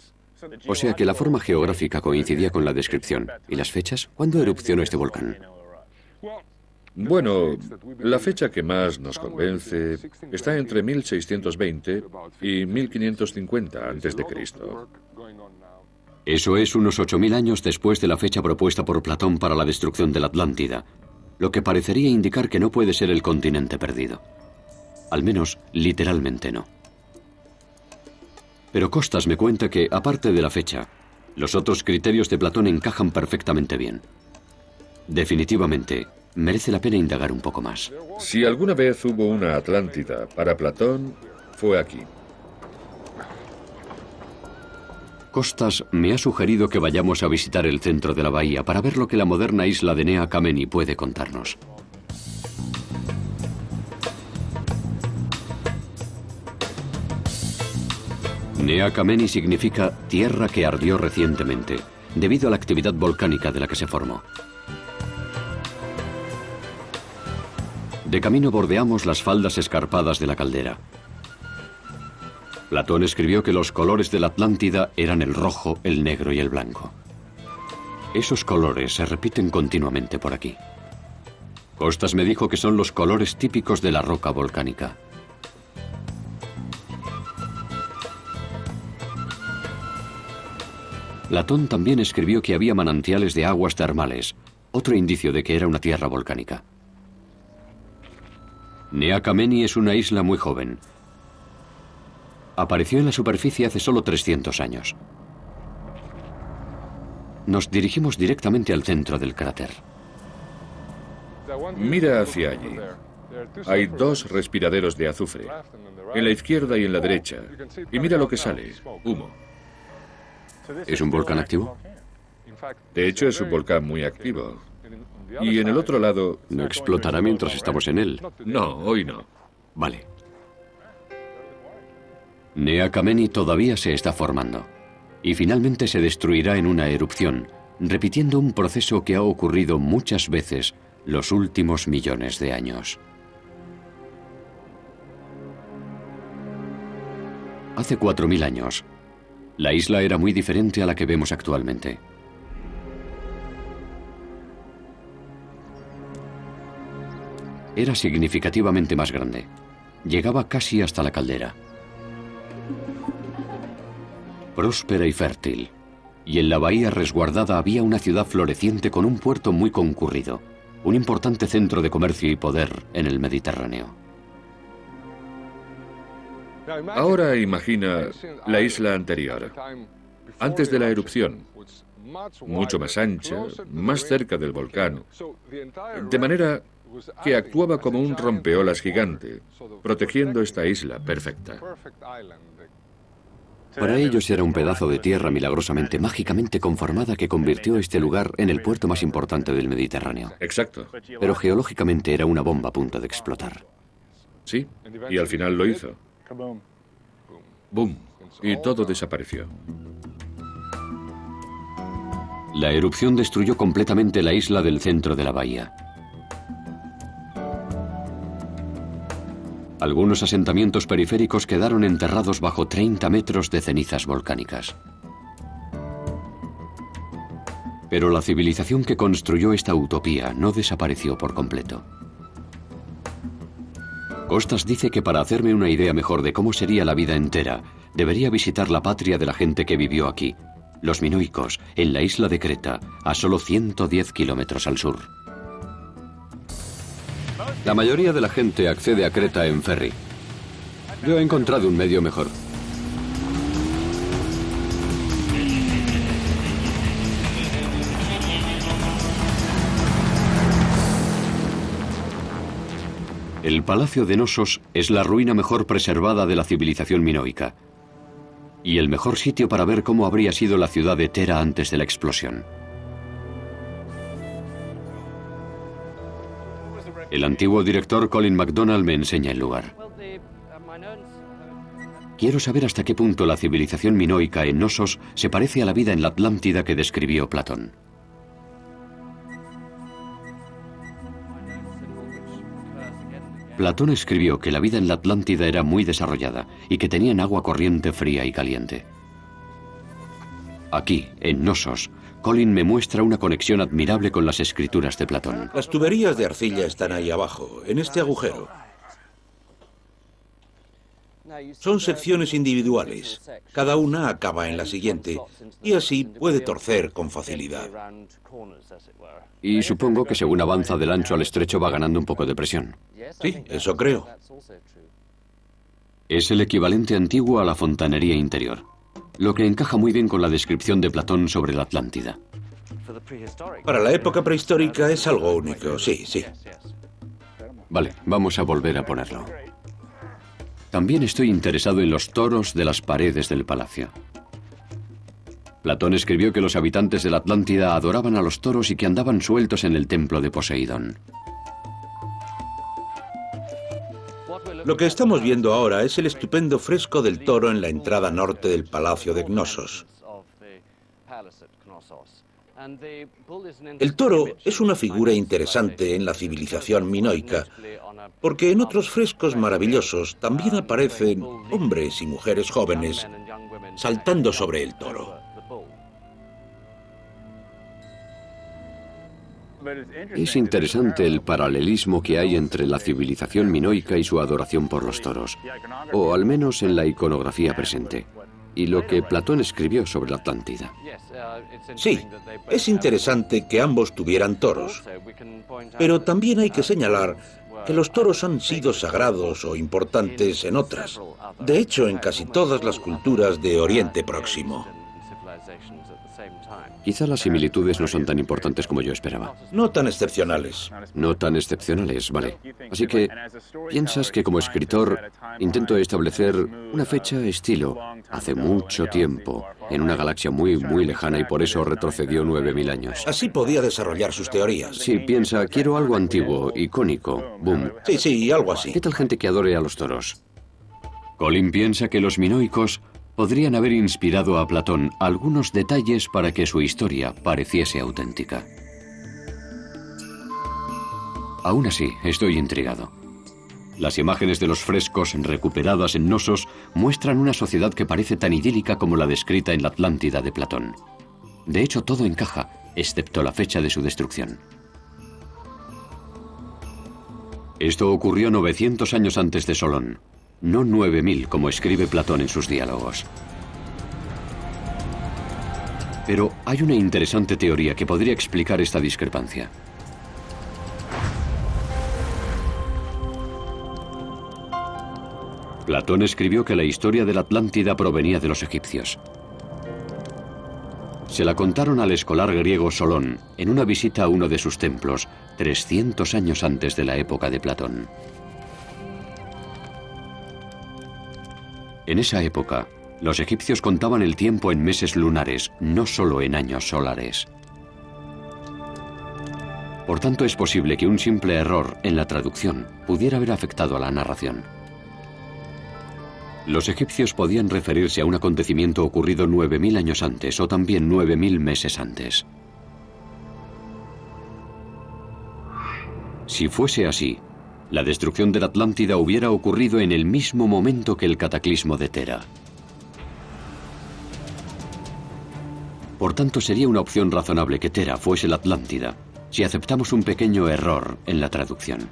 O sea que la forma geográfica coincidía con la descripción. ¿Y las fechas? ¿Cuándo erupcionó este volcán? Bueno, la fecha que más nos convence está entre 1620 y 1550 a.C. Eso es unos 8.000 años después de la fecha propuesta por Platón para la destrucción de la Atlántida, lo que parecería indicar que no puede ser el continente perdido. Al menos, literalmente no. Pero Kostas me cuenta que, aparte de la fecha, los otros criterios de Platón encajan perfectamente bien. Definitivamente, merece la pena indagar un poco más. Si alguna vez hubo una Atlántida para Platón, fue aquí. Kostas me ha sugerido que vayamos a visitar el centro de la bahía para ver lo que la moderna isla de Nea Kameni puede contarnos. Nea Kameni significa tierra que ardió recientemente, debido a la actividad volcánica de la que se formó. De camino bordeamos las faldas escarpadas de la caldera. Platón escribió que los colores de la Atlántida eran el rojo, el negro y el blanco. Esos colores se repiten continuamente por aquí. Kostas me dijo que son los colores típicos de la roca volcánica. Platón también escribió que había manantiales de aguas termales, otro indicio de que era una tierra volcánica. Nea Kameni es una isla muy joven. Apareció en la superficie hace solo 300 años. Nos dirigimos directamente al centro del cráter. Mira hacia allí. Hay dos respiraderos de azufre, en la izquierda y en la derecha. Y mira lo que sale, humo. ¿Es un volcán activo? De hecho, es un volcán muy activo. Y en el otro lado... ¿No explotará mientras estamos en él? No, hoy no. Vale. Nea Kameni todavía se está formando. Y finalmente se destruirá en una erupción, repitiendo un proceso que ha ocurrido muchas veces los últimos millones de años. Hace 4.000 años, la isla era muy diferente a la que vemos actualmente. Era significativamente más grande. Llegaba casi hasta la caldera. Próspera y fértil. Y en la bahía resguardada había una ciudad floreciente con un puerto muy concurrido. Un importante centro de comercio y poder en el Mediterráneo. Ahora imagina la isla anterior, antes de la erupción, mucho más ancha, más cerca del volcán, de manera que actuaba como un rompeolas gigante, protegiendo esta isla perfecta. Para ellos era un pedazo de tierra milagrosamente, mágicamente conformada que convirtió este lugar en el puerto más importante del Mediterráneo. Exacto. Pero geológicamente era una bomba a punto de explotar. Sí, y al final lo hizo. ¡Bum! Y todo desapareció. La erupción destruyó completamente la isla del centro de la bahía. Algunos asentamientos periféricos quedaron enterrados bajo 30 metros de cenizas volcánicas. Pero la civilización que construyó esta utopía no desapareció por completo. Costas dice que para hacerme una idea mejor de cómo sería la vida entera, debería visitar la patria de la gente que vivió aquí, los minoicos, en la isla de Creta, a solo 110 kilómetros al sur. La mayoría de la gente accede a Creta en ferry. Yo he encontrado un medio mejor. El Palacio de Knossos es la ruina mejor preservada de la civilización minoica y el mejor sitio para ver cómo habría sido la ciudad de Tera antes de la explosión. El antiguo director Colin MacDonald me enseña el lugar. Quiero saber hasta qué punto la civilización minoica en Knossos se parece a la vida en la Atlántida que describió Platón. Platón escribió que la vida en la Atlántida era muy desarrollada y que tenían agua corriente fría y caliente. Aquí, en Knossos, Colin me muestra una conexión admirable con las escrituras de Platón. Las tuberías de arcilla están ahí abajo, en este agujero. Son secciones individuales. Cada una acaba en la siguiente y así puede torcer con facilidad. Y supongo que según avanza del ancho al estrecho va ganando un poco de presión. Sí, eso creo. Es el equivalente antiguo a la fontanería interior, lo que encaja muy bien con la descripción de Platón sobre la Atlántida. Para la época prehistórica es algo único, sí, sí. Vale, vamos a volver a ponerlo. También estoy interesado en los toros de las paredes del palacio. Platón escribió que los habitantes de la Atlántida adoraban a los toros y que andaban sueltos en el templo de Poseidón. Lo que estamos viendo ahora es el estupendo fresco del toro en la entrada norte del Palacio de Knossos. El toro es una figura interesante en la civilización minoica, porque en otros frescos maravillosos también aparecen hombres y mujeres jóvenes saltando sobre el toro. Es interesante el paralelismo que hay entre la civilización minoica y su adoración por los toros, o al menos en la iconografía presente, y lo que Platón escribió sobre la Atlántida. Sí, es interesante que ambos tuvieran toros, pero también hay que señalar que los toros han sido sagrados o importantes en otras, de hecho en casi todas las culturas de Oriente Próximo. Quizá las similitudes no son tan importantes como yo esperaba. No tan excepcionales. No tan excepcionales, vale. Así que, ¿piensas que como escritor intento establecer una fecha estilo hace mucho tiempo, en una galaxia muy, muy lejana y por eso retrocedió 9000 años? Así podía desarrollar sus teorías. Sí, piensa, quiero algo antiguo, icónico, boom. Sí, algo así. ¿Qué tal gente que adore a los toros? Colin piensa que los minoicos podrían haber inspirado a Platón algunos detalles para que su historia pareciese auténtica. Aún así, estoy intrigado. Las imágenes de los frescos recuperadas en Knossos muestran una sociedad que parece tan idílica como la descrita en la Atlántida de Platón. De hecho, todo encaja, excepto la fecha de su destrucción. Esto ocurrió 900 años antes de Solón. No 9000, como escribe Platón en sus diálogos. Pero hay una interesante teoría que podría explicar esta discrepancia. Platón escribió que la historia de la Atlántida provenía de los egipcios. Se la contaron al escolar griego Solón en una visita a uno de sus templos, 300 años antes de la época de Platón. En esa época, los egipcios contaban el tiempo en meses lunares, no solo en años solares. Por tanto, es posible que un simple error en la traducción pudiera haber afectado a la narración. Los egipcios podían referirse a un acontecimiento ocurrido 9000 años antes o también 9000 meses antes. Si fuese así, La destrucción de la Atlántida hubiera ocurrido en el mismo momento que el cataclismo de Thera. Por tanto, sería una opción razonable que Thera fuese la Atlántida, si aceptamos un pequeño error en la traducción.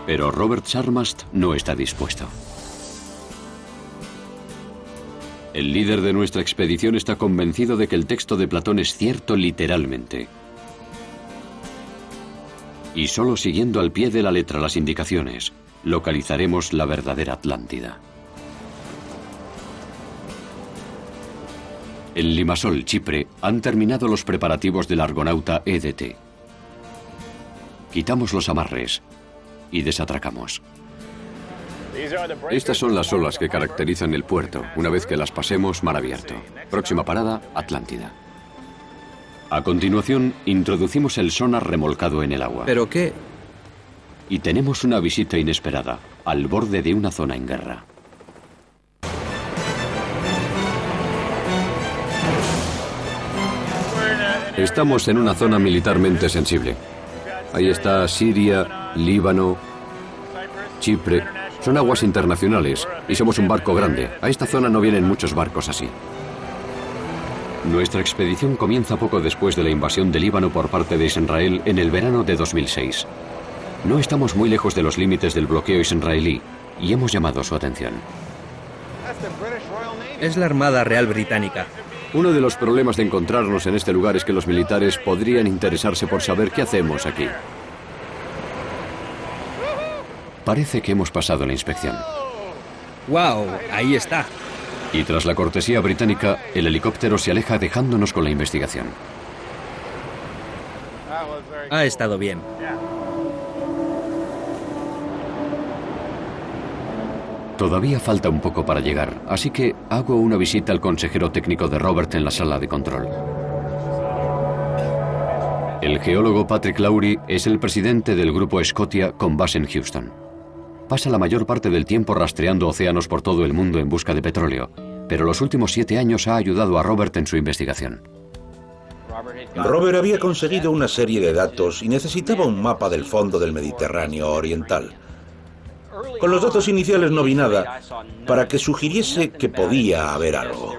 Pero Robert Sharmast no está dispuesto. El líder de nuestra expedición está convencido de que el texto de Platón es cierto literalmente. Y solo siguiendo al pie de la letra las indicaciones, localizaremos la verdadera Atlántida. En Limassol, Chipre, han terminado los preparativos del argonauta EDT. Quitamos los amarres y desatracamos. Estas son las olas que caracterizan el puerto. Una vez que las pasemos, mar abierto. Próxima parada, Atlántida. A continuación, introducimos el sonar remolcado en el agua. ¿Pero qué? Y tenemos una visita inesperada, al borde de una zona en guerra. Estamos en una zona militarmente sensible. Ahí está Siria, Líbano, Chipre. Son aguas internacionales y somos un barco grande. A esta zona no vienen muchos barcos así. Nuestra expedición comienza poco después de la invasión de Líbano por parte de Israel en el verano de 2006. No estamos muy lejos de los límites del bloqueo israelí y hemos llamado su atención. Es la Armada Real Británica. Uno de los problemas de encontrarnos en este lugar es que los militares podrían interesarse por saber qué hacemos aquí. Parece que hemos pasado la inspección. ¡Wow! Ahí está. Y tras la cortesía británica, el helicóptero se aleja dejándonos con la investigación. Ha estado bien. Todavía falta un poco para llegar, así que hago una visita al consejero técnico de Robert en la sala de control. El geólogo Patrick Lowry es el presidente del grupo Scotia con base en Houston. Pasa la mayor parte del tiempo rastreando océanos por todo el mundo en busca de petróleo, pero los últimos 7 años ha ayudado a Robert en su investigación. Robert había conseguido una serie de datos y necesitaba un mapa del fondo del Mediterráneo oriental. Con los datos iniciales no vi nada para que sugiriese que podía haber algo.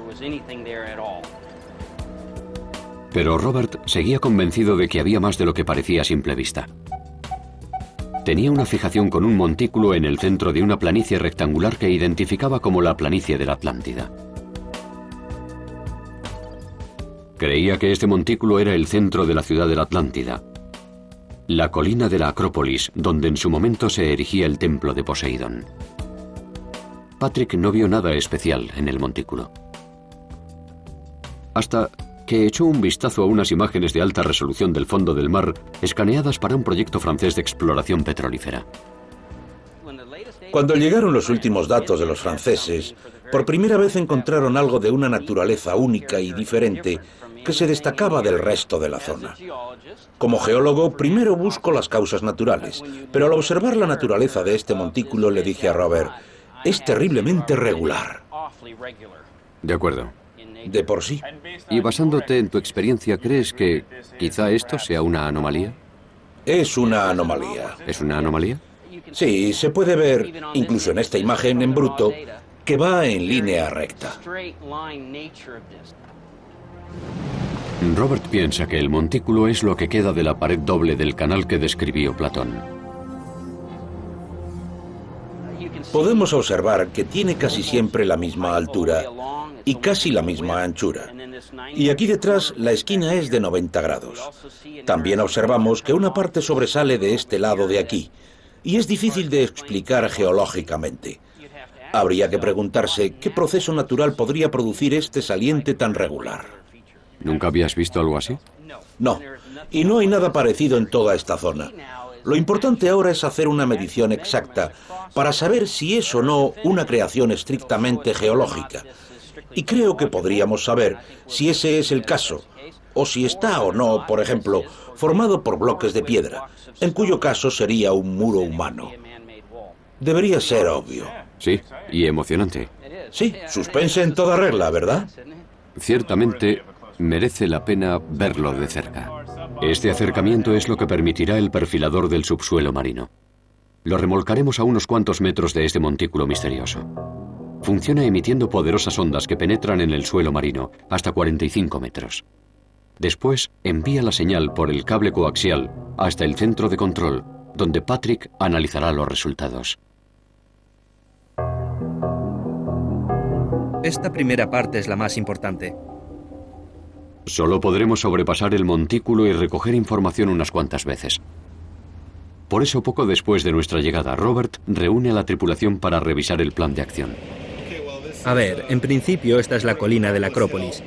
Pero Robert seguía convencido de que había más de lo que parecía a simple vista. Tenía una fijación con un montículo en el centro de una planicie rectangular que identificaba como la planicie de la Atlántida. Creía que este montículo era el centro de la ciudad de la Atlántida, la colina de la Acrópolis, donde en su momento se erigía el templo de Poseidón. Patrick no vio nada especial en el montículo. Hasta que echó un vistazo a unas imágenes de alta resolución del fondo del mar, escaneadas para un proyecto francés de exploración petrolífera. Cuando llegaron los últimos datos de los franceses, por primera vez encontraron algo de una naturaleza única y diferente que se destacaba del resto de la zona. Como geólogo, primero busco las causas naturales, pero al observar la naturaleza de este montículo le dije a Robert, es terriblemente regular. De acuerdo. De por sí. Y basándote en tu experiencia, ¿crees que quizá esto sea una anomalía? Es una anomalía. ¿Es una anomalía? Sí, se puede ver, incluso en esta imagen en bruto, que va en línea recta. Robert piensa que el montículo es lo que queda de la pared doble del canal que describió Platón. Podemos observar que tiene casi siempre la misma altura y casi la misma anchura. Y aquí detrás la esquina es de 90 grados. También observamos que una parte sobresale de este lado de aquí, y es difícil de explicar geológicamente. Habría que preguntarse qué proceso natural podría producir este saliente tan regular. ¿Nunca habías visto algo así? No, y no hay nada parecido en toda esta zona. Lo importante ahora es hacer una medición exacta para saber si es o no una creación estrictamente geológica. Y creo que podríamos saber si ese es el caso, o si está o no, por ejemplo, formado por bloques de piedra, en cuyo caso sería un muro humano. Debería ser obvio. Sí, y emocionante. Sí, suspense en toda regla, ¿verdad? Ciertamente merece la pena verlo de cerca. Este acercamiento es lo que permitirá el perfilador del subsuelo marino. Lo remolcaremos a unos cuantos metros de este montículo misterioso. Funciona emitiendo poderosas ondas que penetran en el suelo marino, hasta 45 metros. Después, envía la señal por el cable coaxial hasta el centro de control, donde Patrick analizará los resultados. Esta primera parte es la más importante. Solo podremos sobrepasar el montículo y recoger información unas cuantas veces. Por eso, poco después de nuestra llegada, Robert reúne a la tripulación para revisar el plan de acción. A ver, en principio esta es la colina de la Acrópolis.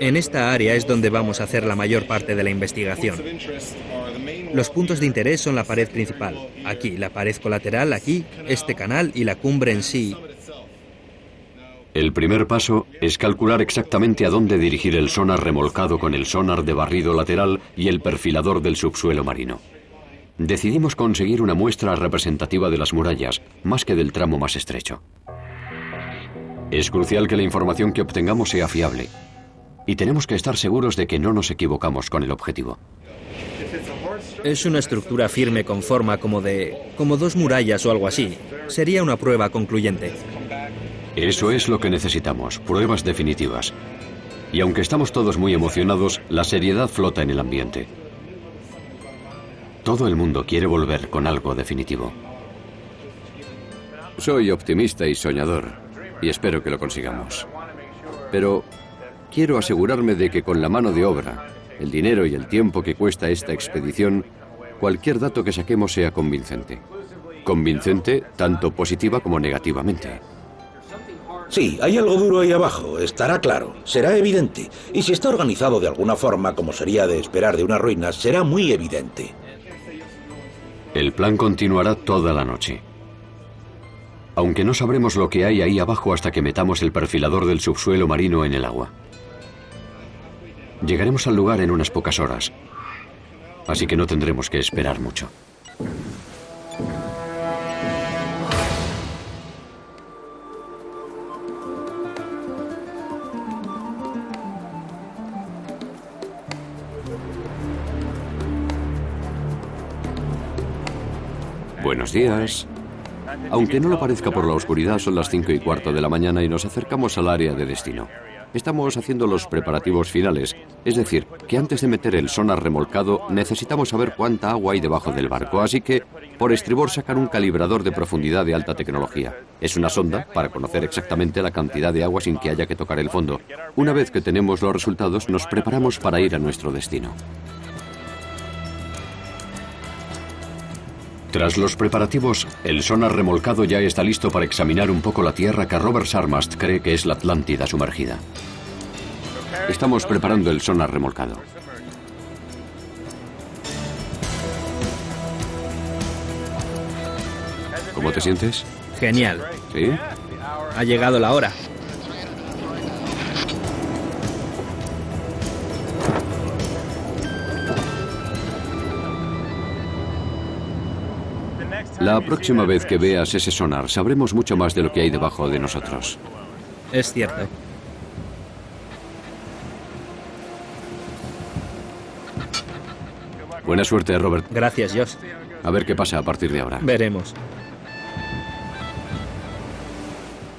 En esta área es donde vamos a hacer la mayor parte de la investigación. Los puntos de interés son la pared principal, aquí, la pared colateral, aquí, este canal y la cumbre en sí. El primer paso es calcular exactamente a dónde dirigir el sonar remolcado con el sonar de barrido lateral y el perfilador del subsuelo marino. Decidimos conseguir una muestra representativa de las murallas, más que del tramo más estrecho. Es crucial que la información que obtengamos sea fiable, y tenemos que estar seguros de que no nos equivocamos con el objetivo. Es una estructura firme con forma como dos murallas o algo así. Sería una prueba concluyente. Eso es lo que necesitamos, pruebas definitivas. Y aunque estamos todos muy emocionados, la seriedad flota en el ambiente. Todo el mundo quiere volver con algo definitivo. Soy optimista y soñador, y espero que lo consigamos. Pero quiero asegurarme de que con la mano de obra, el dinero y el tiempo que cuesta esta expedición, cualquier dato que saquemos sea convincente. Convincente tanto positiva como negativamente. Sí, hay algo duro ahí abajo, estará claro, será evidente. Y si está organizado de alguna forma, como sería de esperar de una ruina, será muy evidente. El plan continuará toda la noche. Aunque no sabremos lo que hay ahí abajo hasta que metamos el perfilador del subsuelo marino en el agua. Llegaremos al lugar en unas pocas horas, así que no tendremos que esperar mucho. Buenos días. Aunque no lo parezca por la oscuridad, son las 5:15 de la mañana y nos acercamos al área de destino. Estamos haciendo los preparativos finales, es decir, que antes de meter el sonar remolcado necesitamos saber cuánta agua hay debajo del barco, así que por estribor sacan un calibrador de profundidad de alta tecnología. Es una sonda para conocer exactamente la cantidad de agua sin que haya que tocar el fondo. Una vez que tenemos los resultados, nos preparamos para ir a nuestro destino. Tras los preparativos, el sonar remolcado ya está listo para examinar un poco la tierra que Robert Sarmast cree que es la Atlántida sumergida. Estamos preparando el sonar remolcado. ¿Cómo te sientes? Genial. ¿Sí? Ha llegado la hora. La próxima vez que veas ese sonar, sabremos mucho más de lo que hay debajo de nosotros. Es cierto. Buena suerte, Robert. Gracias, Josh. A ver qué pasa a partir de ahora. Veremos.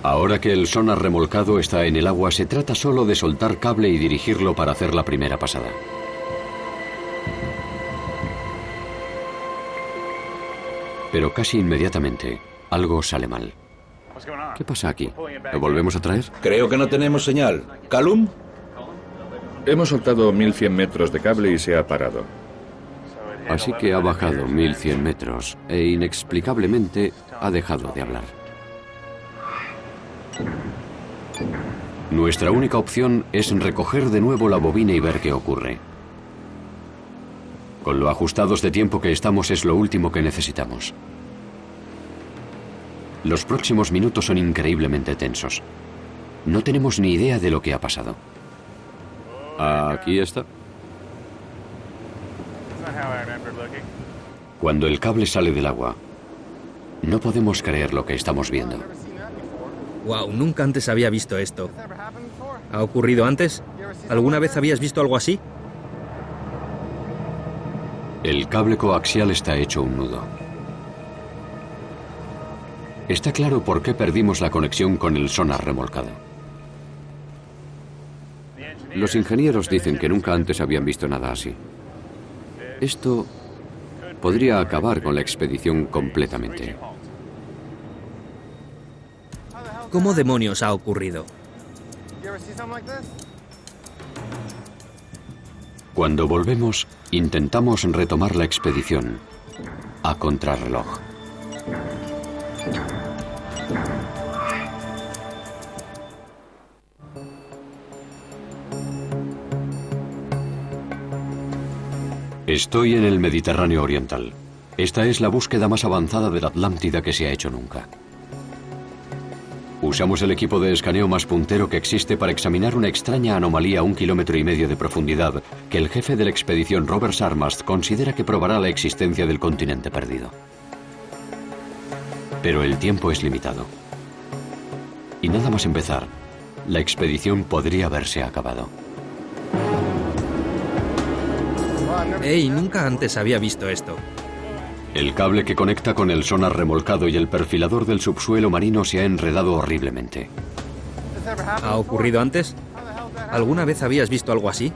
Ahora que el sonar remolcado está en el agua, se trata solo de soltar cable y dirigirlo para hacer la primera pasada. Pero casi inmediatamente, algo sale mal. ¿Qué pasa aquí? ¿Lo volvemos a traer? Creo que no tenemos señal. ¿Callum? Hemos soltado 1100 metros de cable y se ha parado. Así que ha bajado 1100 metros e inexplicablemente ha dejado de hablar. Nuestra única opción es recoger de nuevo la bobina y ver qué ocurre. Con lo ajustados de tiempo que estamos es lo último que necesitamos. Los próximos minutos son increíblemente tensos. No tenemos ni idea de lo que ha pasado. Aquí está. Cuando el cable sale del agua, no podemos creer lo que estamos viendo. Wow, nunca antes había visto esto. ¿Ha ocurrido antes? ¿Alguna vez habías visto algo así? El cable coaxial está hecho un nudo. Está claro por qué perdimos la conexión con el sonar remolcado. Los ingenieros dicen que nunca antes habían visto nada así. Esto podría acabar con la expedición completamente. ¿Cómo demonios ha ocurrido? Cuando volvemos, intentamos retomar la expedición a contrarreloj. Estoy en el Mediterráneo Oriental. Esta es la búsqueda más avanzada de la Atlántida que se ha hecho nunca. Usamos el equipo de escaneo más puntero que existe para examinar una extraña anomalía a 1,5 kilómetros de profundidad que el jefe de la expedición, Robert Sarmast, considera que probará la existencia del continente perdido. Pero el tiempo es limitado. Y nada más empezar, la expedición podría haberse acabado. ¡Ey! Nunca antes había visto esto. El cable que conecta con el sonar remolcado y el perfilador del subsuelo marino se ha enredado horriblemente. ¿Ha ocurrido antes? ¿Alguna vez habías visto algo así?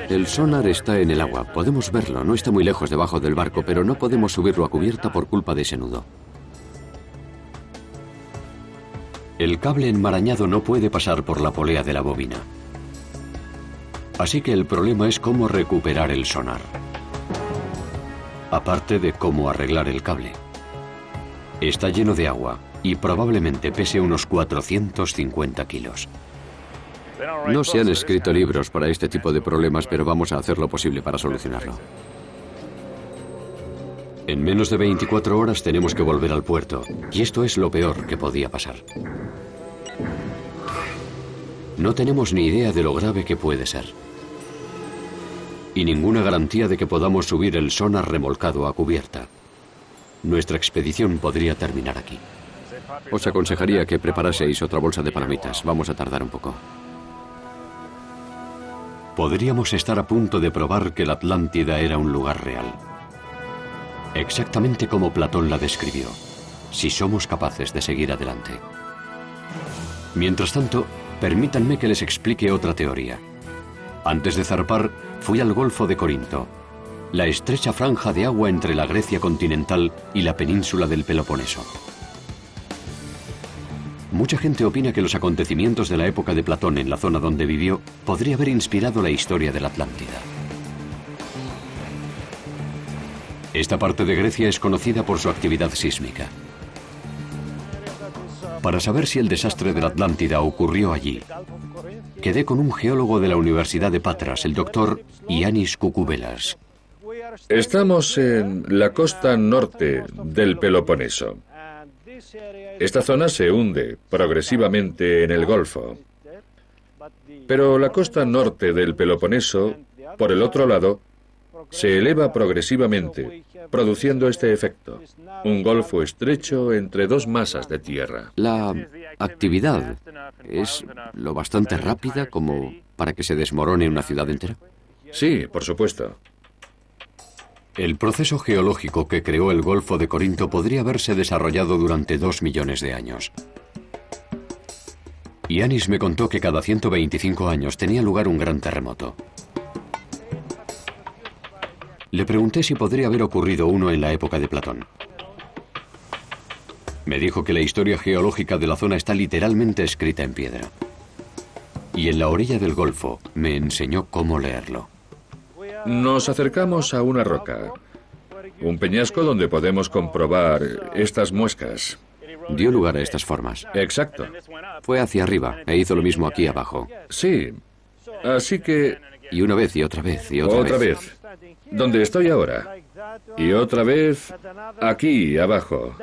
El sonar está en el agua, podemos verlo, no está muy lejos debajo del barco, pero no podemos subirlo a cubierta por culpa de ese nudo. El cable enmarañado no puede pasar por la polea de la bobina. Así que el problema es cómo recuperar el sonar. Aparte de cómo arreglar el cable. Está lleno de agua y probablemente pese unos 450 kilos. No se han escrito libros para este tipo de problemas, pero vamos a hacer lo posible para solucionarlo. En menos de 24 horas tenemos que volver al puerto, y esto es lo peor que podía pasar. No tenemos ni idea de lo grave que puede ser. Y ninguna garantía de que podamos subir el sonar remolcado a cubierta. Nuestra expedición podría terminar aquí. Os aconsejaría que preparaseis otra bolsa de palomitas. Vamos a tardar un poco. Podríamos estar a punto de probar que la Atlántida era un lugar real. Exactamente como Platón la describió, si somos capaces de seguir adelante. Mientras tanto, permítanme que les explique otra teoría. Antes de zarpar, fui al Golfo de Corinto, la estrecha franja de agua entre la Grecia continental y la península del Peloponeso. Mucha gente opina que los acontecimientos de la época de Platón en la zona donde vivió podría haber inspirado la historia de la Atlántida. Esta parte de Grecia es conocida por su actividad sísmica. Para saber si el desastre de la Atlántida ocurrió allí, quedé con un geólogo de la Universidad de Patras, el doctor Ioannis Koukoubelas. Estamos en la costa norte del Peloponeso. Esta zona se hunde progresivamente en el Golfo. Pero la costa norte del Peloponeso, por el otro lado, se eleva progresivamente, produciendo este efecto. Un golfo estrecho entre dos masas de tierra. La actividad es lo bastante rápida como para que se desmorone una ciudad entera. Sí, por supuesto. El proceso geológico que creó el Golfo de Corinto podría haberse desarrollado durante 2 millones de años. Ioannis me contó que cada 125 años tenía lugar un gran terremoto. Le pregunté si podría haber ocurrido uno en la época de Platón. Me dijo que la historia geológica de la zona está literalmente escrita en piedra. Y en la orilla del Golfo me enseñó cómo leerlo. Nos acercamos a una roca, un peñasco donde podemos comprobar estas muescas. Dio lugar a estas formas. Exacto. Fue hacia arriba e hizo lo mismo aquí abajo. Sí. Así que... Y una vez y otra vez y otra vez. Donde estoy ahora. Y otra vez aquí abajo.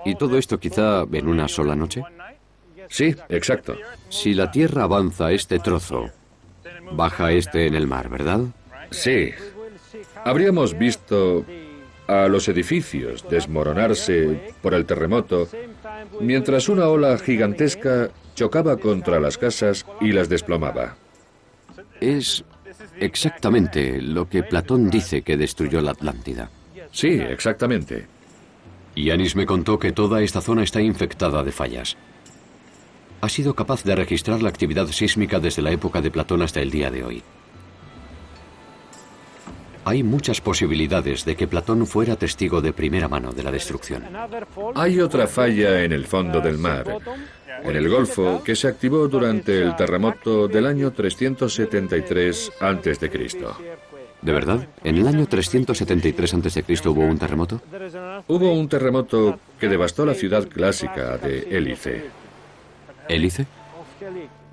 ¿Y todo esto quizá en una sola noche? Sí, exacto. Si la Tierra avanza este trozo, baja este en el mar, ¿verdad? Sí. Habríamos visto a los edificios desmoronarse por el terremoto, mientras una ola gigantesca chocaba contra las casas y las desplomaba. Es exactamente lo que Platón dice que destruyó la Atlántida. Sí, exactamente. Yanis me contó que toda esta zona está infectada de fallas. Ha sido capaz de registrar la actividad sísmica desde la época de Platón hasta el día de hoy. Hay muchas posibilidades de que Platón fuera testigo de primera mano de la destrucción. Hay otra falla en el fondo del mar, en el Golfo, que se activó durante el terremoto del año 373 a.C. ¿De verdad? ¿En el año 373 a.C. hubo un terremoto? Hubo un terremoto que devastó la ciudad clásica de Élice. ¿Élice?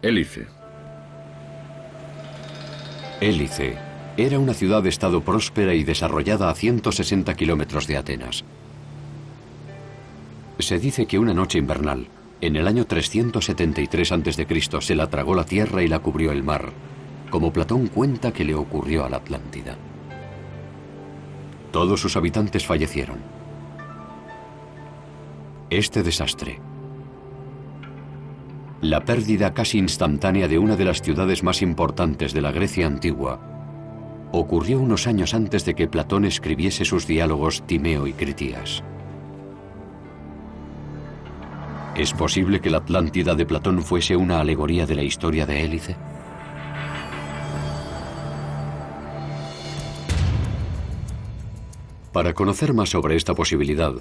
Élice. Élice era una ciudad-estado próspera y desarrollada a 160 kilómetros de Atenas. Se dice que una noche invernal, en el año 373 a.C., se la tragó la tierra y la cubrió el mar, como Platón cuenta que le ocurrió a la Atlántida. Todos sus habitantes fallecieron. Este desastre, la pérdida casi instantánea de una de las ciudades más importantes de la Grecia antigua, ocurrió unos años antes de que Platón escribiese sus diálogos Timeo y Critías. ¿Es posible que la Atlántida de Platón fuese una alegoría de la historia de Élice? Para conocer más sobre esta posibilidad,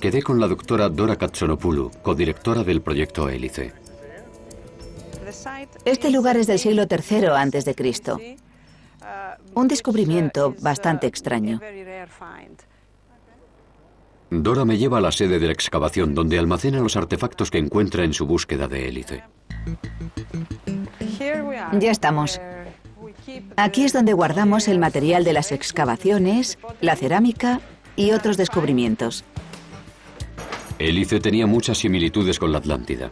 quedé con la doctora Dora Katsonopoulou, codirectora del proyecto Élice. Este lugar es del siglo III a.C. Un descubrimiento bastante extraño. Dora me lleva a la sede de la excavación, donde almacena los artefactos que encuentra en su búsqueda de Élice. Ya estamos. Aquí es donde guardamos el material de las excavaciones, la cerámica y otros descubrimientos. Élice tenía muchas similitudes con la Atlántida.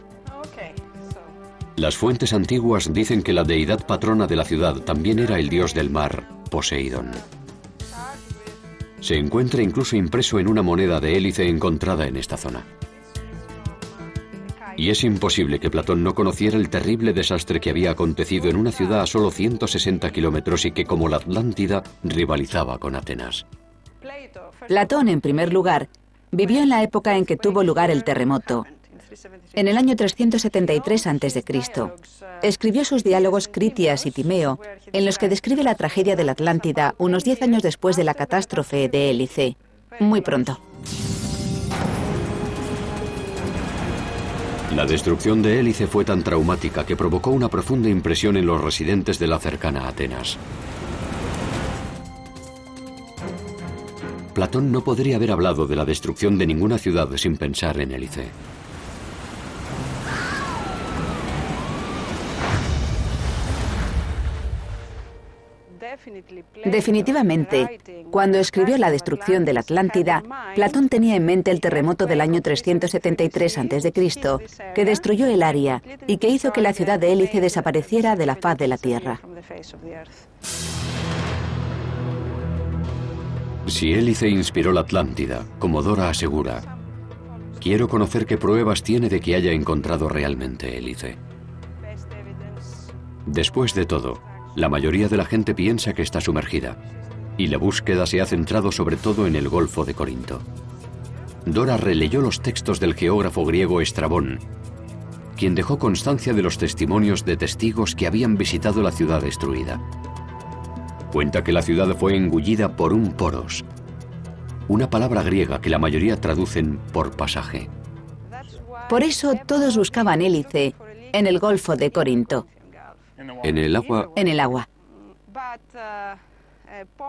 Las fuentes antiguas dicen que la deidad patrona de la ciudad también era el dios del mar, Poseidón. Se encuentra incluso impreso en una moneda de Élice encontrada en esta zona. Y es imposible que Platón no conociera el terrible desastre que había acontecido en una ciudad a solo 160 kilómetros y que, como la Atlántida, rivalizaba con Atenas. Platón, en primer lugar, vivió en la época en que tuvo lugar el terremoto. En el año 373 a.C., escribió sus diálogos Critias y Timeo, en los que describe la tragedia de la Atlántida unos 10 años después de la catástrofe de Élice. Muy pronto. La destrucción de Élice fue tan traumática que provocó una profunda impresión en los residentes de la cercana Atenas. Platón no podría haber hablado de la destrucción de ninguna ciudad sin pensar en Élice. Definitivamente, cuando escribió La destrucción de la Atlántida, Platón tenía en mente el terremoto del año 373 a.C., que destruyó el área y que hizo que la ciudad de Élice desapareciera de la faz de la tierra. Si Élice inspiró la Atlántida, como Dora asegura, quiero conocer qué pruebas tiene de que haya encontrado realmente Élice. Después de todo, la mayoría de la gente piensa que está sumergida, y la búsqueda se ha centrado sobre todo en el Golfo de Corinto. Dora releyó los textos del geógrafo griego Estrabón, quien dejó constancia de los testimonios de testigos que habían visitado la ciudad destruida. Cuenta que la ciudad fue engullida por un poros, una palabra griega que la mayoría traducen por pasaje. Por eso todos buscaban Élice en el Golfo de Corinto. En el agua. En el agua.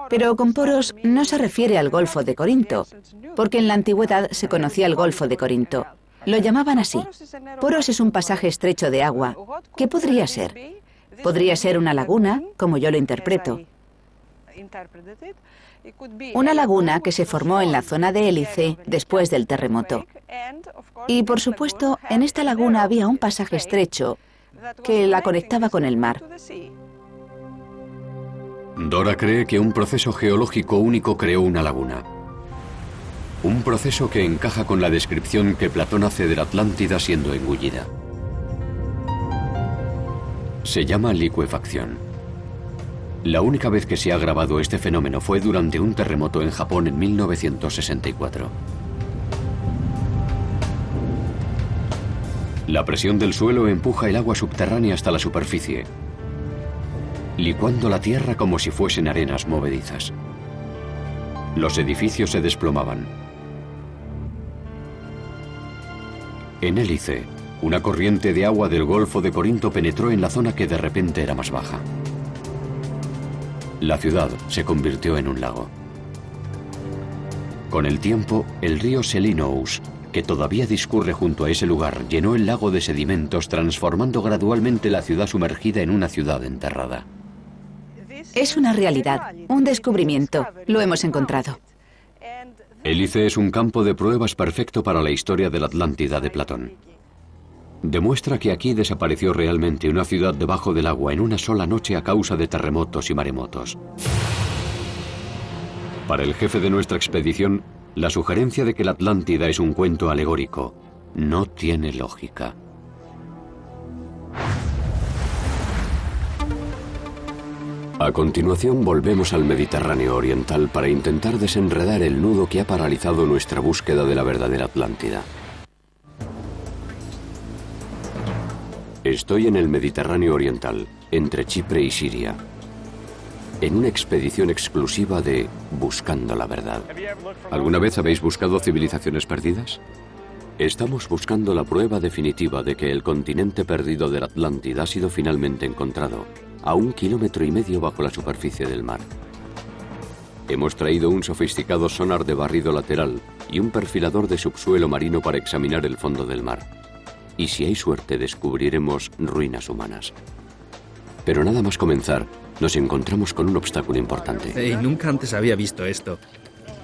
Pero con poros no se refiere al Golfo de Corinto, porque en la antigüedad se conocía el Golfo de Corinto. Lo llamaban así. Poros es un pasaje estrecho de agua. ¿Qué podría ser? Podría ser una laguna, como yo lo interpreto. Una laguna que se formó en la zona de Élice después del terremoto. Y por supuesto, en esta laguna había un pasaje estrecho que la conectaba con el mar. Dora cree que un proceso geológico único creó una laguna. Un proceso que encaja con la descripción que Platón hace de la Atlántida siendo engullida. Se llama licuefacción. La única vez que se ha grabado este fenómeno fue durante un terremoto en Japón en 1964. La presión del suelo empuja el agua subterránea hasta la superficie, licuando la tierra como si fuesen arenas movedizas. Los edificios se desplomaban. En Hélice, una corriente de agua del Golfo de Corinto penetró en la zona que de repente era más baja. La ciudad se convirtió en un lago. Con el tiempo, el río Selinous, que todavía discurre junto a ese lugar, llenó el lago de sedimentos, transformando gradualmente la ciudad sumergida en una ciudad enterrada. Es una realidad, un descubrimiento. Lo hemos encontrado. Hélice es un campo de pruebas perfecto para la historia de la Atlántida de Platón. Demuestra que aquí desapareció realmente una ciudad debajo del agua en una sola noche a causa de terremotos y maremotos. Para el jefe de nuestra expedición, la sugerencia de que la Atlántida es un cuento alegórico no tiene lógica. A continuación volvemos al Mediterráneo oriental para intentar desenredar el nudo que ha paralizado nuestra búsqueda de la verdadera Atlántida. Estoy en el Mediterráneo oriental, entre Chipre y Siria, en una expedición exclusiva de Buscando la Verdad. ¿Alguna vez habéis buscado civilizaciones perdidas? Estamos buscando la prueba definitiva de que el continente perdido de la Atlántida ha sido finalmente encontrado, a 1,5 kilómetros bajo la superficie del mar. Hemos traído un sofisticado sonar de barrido lateral y un perfilador de subsuelo marino para examinar el fondo del mar. Y si hay suerte, descubriremos ruinas humanas. Pero nada más comenzar, nos encontramos con un obstáculo importante. Nunca antes había visto esto.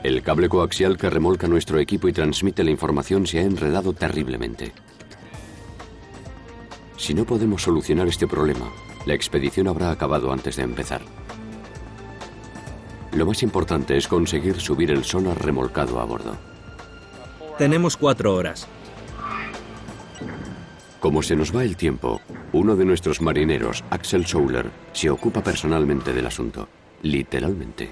El cable coaxial que remolca nuestro equipo y transmite la información se ha enredado terriblemente. Si no podemos solucionar este problema, la expedición habrá acabado antes de empezar. Lo más importante es conseguir subir el sonar remolcado a bordo. Tenemos 4 horas. Como se nos va el tiempo, uno de nuestros marineros, Axel Schouler, se ocupa personalmente del asunto. Literalmente.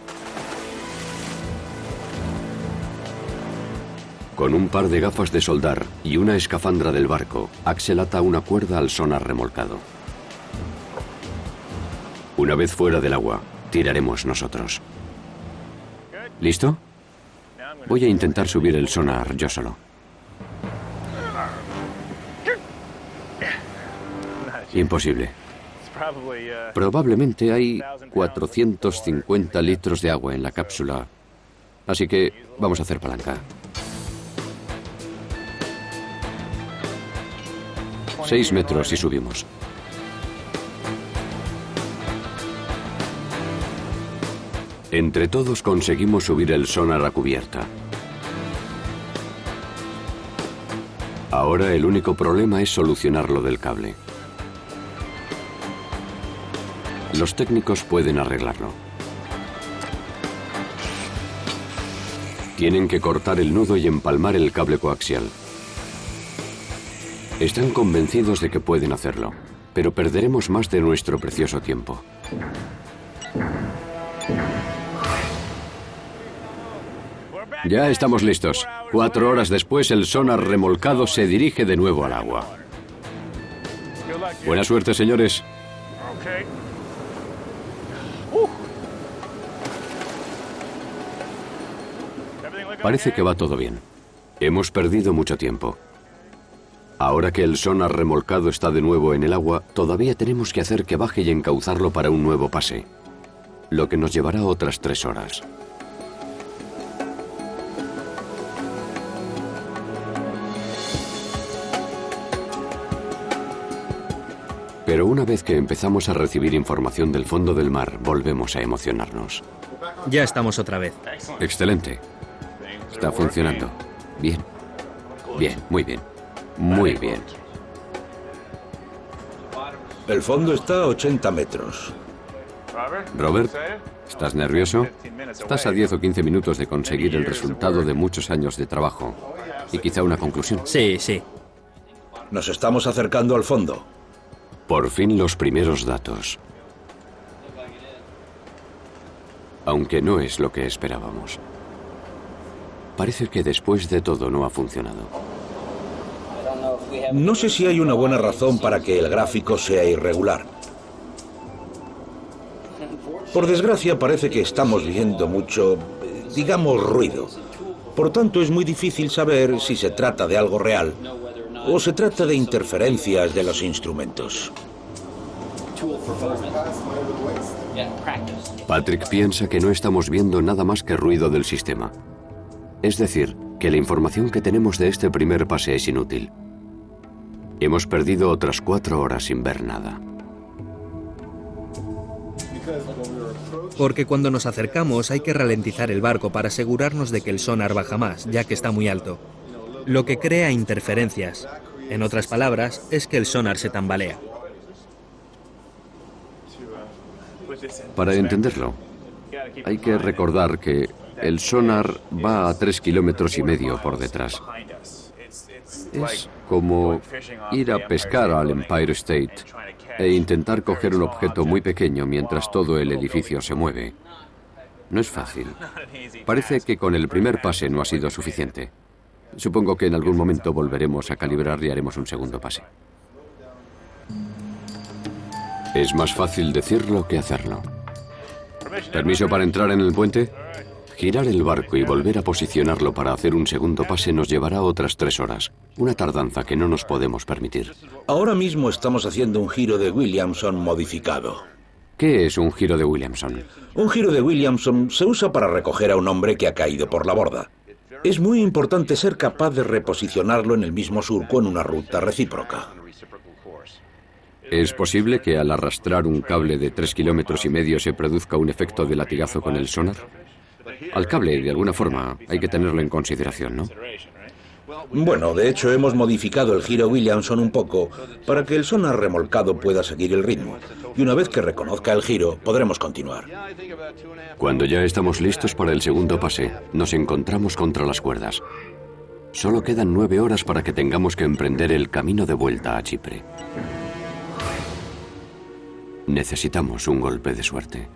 Con un par de gafas de soldar y una escafandra del barco, Axel ata una cuerda al sonar remolcado. Una vez fuera del agua, tiraremos nosotros. ¿Listo? Voy a intentar subir el sonar yo solo. Imposible. Probablemente hay 450 litros de agua en la cápsula. Así que vamos a hacer palanca. 6 metros y subimos. Entre todos conseguimos subir el sonar a cubierta. Ahora el único problema es solucionar lo del cable. Los técnicos pueden arreglarlo. Tienen que cortar el nudo y empalmar el cable coaxial. Están convencidos de que pueden hacerlo, pero perderemos más de nuestro precioso tiempo. Ya estamos listos. 4 horas después, el sonar remolcado se dirige de nuevo al agua. Buena suerte, señores. Parece que va todo bien. Hemos perdido mucho tiempo. Ahora que el sonar remolcado está de nuevo en el agua, todavía tenemos que hacer que baje y encauzarlo para un nuevo pase, lo que nos llevará otras 3 horas. Pero una vez que empezamos a recibir información del fondo del mar, volvemos a emocionarnos. Ya estamos otra vez. Excelente. Está funcionando. Bien. Bien, muy bien. Muy bien. El fondo está a 80 metros. Robert, ¿estás nervioso? Estás a 10 o 15 minutos de conseguir el resultado de muchos años de trabajo. Y quizá una conclusión. Sí, sí. Nos estamos acercando al fondo. Por fin los primeros datos. aunque no es lo que esperábamos. Parece que después de todo no ha funcionado. No sé si hay una buena razón para que el gráfico sea irregular. Por desgracia, parece que estamos viendo mucho, digamos, ruido. Por tanto, es muy difícil saber si se trata de algo real o se trata de interferencias de los instrumentos. Patrick piensa que no estamos viendo nada más que ruido del sistema. Es decir, que la información que tenemos de este primer pase es inútil. Hemos perdido otras 4 horas sin ver nada. Porque cuando nos acercamos hay que ralentizar el barco para asegurarnos de que el sonar baja más, ya que está muy alto. Lo que crea interferencias. En otras palabras, es que el sonar se tambalea. Para entenderlo, hay que recordar que el sonar va a 3,5 kilómetros por detrás. Es como ir a pescar al Empire State e intentar coger un objeto muy pequeño mientras todo el edificio se mueve. No es fácil. Parece que con el primer pase no ha sido suficiente. Supongo que en algún momento volveremos a calibrar y haremos un segundo pase. Es más fácil decirlo que hacerlo. ¿Permiso para entrar en el puente? Girar el barco y volver a posicionarlo para hacer un segundo pase nos llevará otras 3 horas. Una tardanza que no nos podemos permitir. Ahora mismo estamos haciendo un giro de Williamson modificado. ¿Qué es un giro de Williamson? Un giro de Williamson se usa para recoger a un hombre que ha caído por la borda. Es muy importante ser capaz de reposicionarlo en el mismo surco en una ruta recíproca. ¿Es posible que al arrastrar un cable de 3,5 kilómetros se produzca un efecto de latigazo con el sonar? Al cable, de alguna forma, hay que tenerlo en consideración, ¿no? Bueno, de hecho hemos modificado el giro Williamson un poco para que el sonar remolcado pueda seguir el ritmo. Y una vez que reconozca el giro, podremos continuar. Cuando ya estamos listos para el segundo pase, nos encontramos contra las cuerdas. Solo quedan 9 horas para que tengamos que emprender el camino de vuelta a Chipre. Necesitamos un golpe de suerte.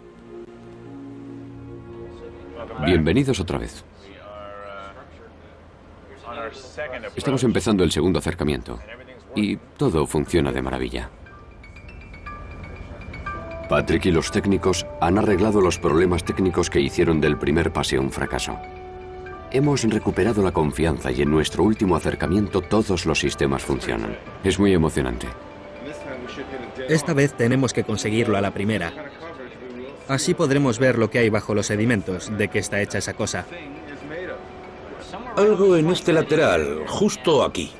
Bienvenidos otra vez. Estamos empezando el segundo acercamiento y todo funciona de maravilla. Patrick y los técnicos han arreglado los problemas técnicos que hicieron del primer pase un fracaso. Hemos recuperado la confianza y en nuestro último acercamiento todos los sistemas funcionan. Es muy emocionante. Esta vez tenemos que conseguirlo a la primera. Así podremos ver lo que hay bajo los sedimentos, de qué está hecha esa cosa. Algo en este lateral, justo aquí.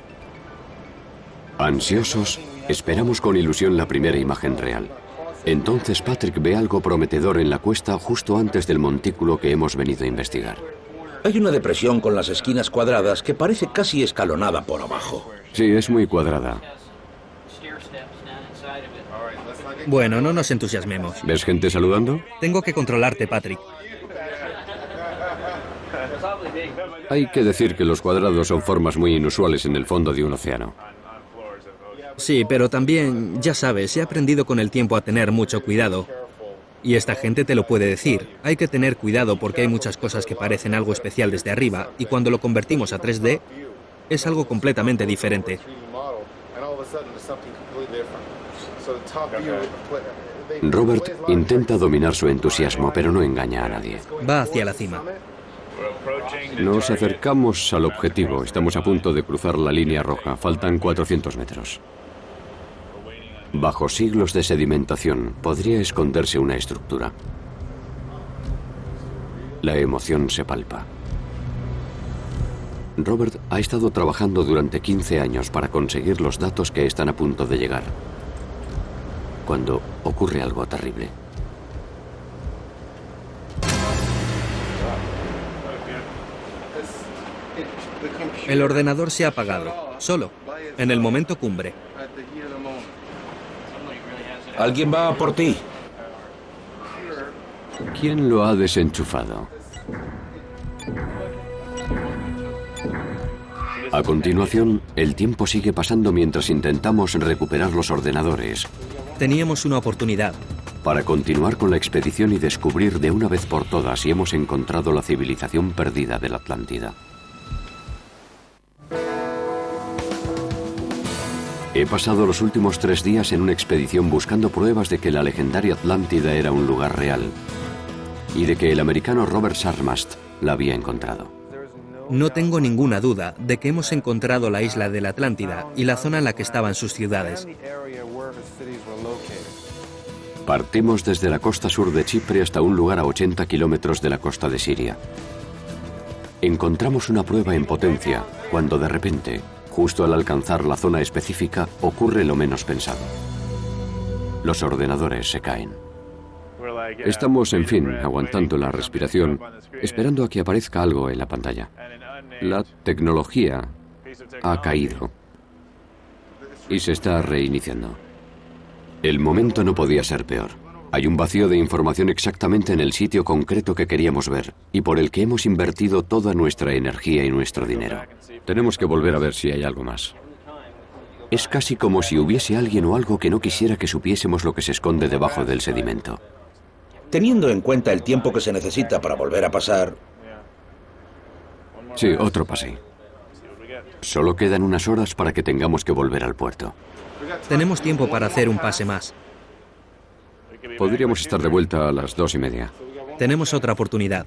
Ansiosos, esperamos con ilusión la primera imagen real. Entonces Patrick ve algo prometedor en la cuesta justo antes del montículo que hemos venido a investigar. Hay una depresión con las esquinas cuadradas que parece casi escalonada por abajo. Sí, es muy cuadrada. Bueno, no nos entusiasmemos. ¿Ves gente saludando? Tengo que controlarte, Patrick. Hay que decir que los cuadrados son formas muy inusuales en el fondo de un océano. Sí, pero también, ya sabes, he aprendido con el tiempo a tener mucho cuidado. Y esta gente te lo puede decir. Hay que tener cuidado porque hay muchas cosas que parecen algo especial desde arriba y cuando lo convertimos a 3D, es algo completamente diferente. Robert intenta dominar su entusiasmo, pero no engaña a nadie. Va hacia la cima. Nos acercamos al objetivo. Estamos a punto de cruzar la línea roja. Faltan 400 metros. Bajo siglos de sedimentación podría esconderse una estructura. La emoción se palpa. Robert ha estado trabajando durante 15 años para conseguir los datos que están a punto de llegar. Cuando ocurre algo terrible. El ordenador se ha apagado, solo, en el momento cumbre. Alguien va por ti. ¿Quién lo ha desenchufado? A continuación, el tiempo sigue pasando mientras intentamos recuperar los ordenadores. Teníamos una oportunidad. para continuar con la expedición y descubrir de una vez por todas si hemos encontrado la civilización perdida de la Atlántida. He pasado los últimos 3 días en una expedición buscando pruebas de que la legendaria Atlántida era un lugar real y de que el americano Robert Sarmast la había encontrado. No tengo ninguna duda de que hemos encontrado la isla de la Atlántida y la zona en la que estaban sus ciudades. Partimos desde la costa sur de Chipre hasta un lugar a 80 kilómetros de la costa de Siria. Encontramos una prueba en potencia cuando de repente, justo al alcanzar la zona específica, ocurre lo menos pensado. Los ordenadores se caen. Estamos, en fin, aguantando la respiración, esperando a que aparezca algo en la pantalla. La tecnología ha caído y se está reiniciando. El momento no podía ser peor. Hay un vacío de información exactamente en el sitio concreto que queríamos ver y por el que hemos invertido toda nuestra energía y nuestro dinero. Tenemos que volver a ver si hay algo más. Es casi como si hubiese alguien o algo que no quisiera que supiésemos lo que se esconde debajo del sedimento. Teniendo en cuenta el tiempo que se necesita para volver a pasar... Sí, otro pase. Solo quedan unas horas para que tengamos que volver al puerto. Tenemos tiempo para hacer un pase más. Podríamos estar de vuelta a las 2:30. Tenemos otra oportunidad.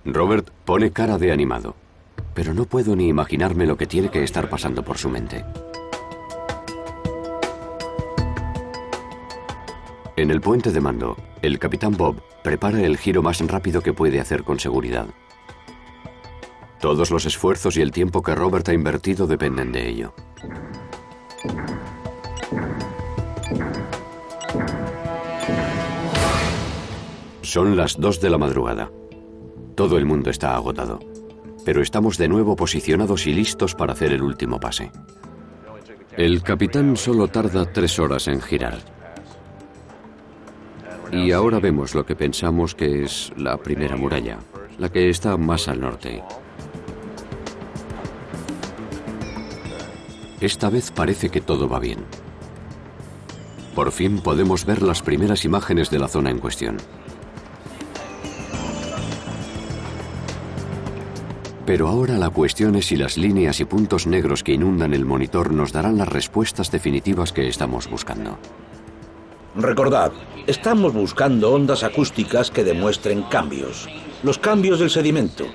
Robert pone cara de animado, pero no puedo ni imaginarme lo que tiene que estar pasando por su mente. En el puente de mando, el capitán Bob prepara el giro más rápido que puede hacer con seguridad. Todos los esfuerzos y el tiempo que Robert ha invertido dependen de ello. Son las 2 de la madrugada. Todo el mundo está agotado, pero estamos de nuevo posicionados y listos para hacer el último pase. El capitán solo tarda 3 horas en girar. Y ahora vemos lo que pensamos que es la primera muralla, la que está más al norte. Esta vez parece que todo va bien. Por fin podemos ver las primeras imágenes de la zona en cuestión. Pero ahora la cuestión es si las líneas y puntos negros que inundan el monitor nos darán las respuestas definitivas que estamos buscando. Recordad, estamos buscando ondas acústicas que demuestren cambios. Los cambios del sedimento,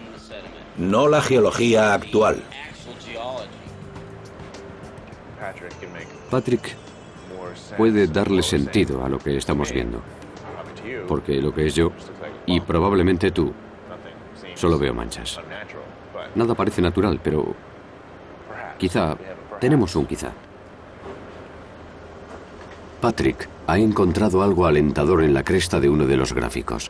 no la geología actual. Patrick puede darle sentido a lo que estamos viendo. Porque lo que es yo, y probablemente tú, solo veo manchas. Nada parece natural, pero quizá tenemos un quizá. Patrick ha encontrado algo alentador en la cresta de uno de los gráficos.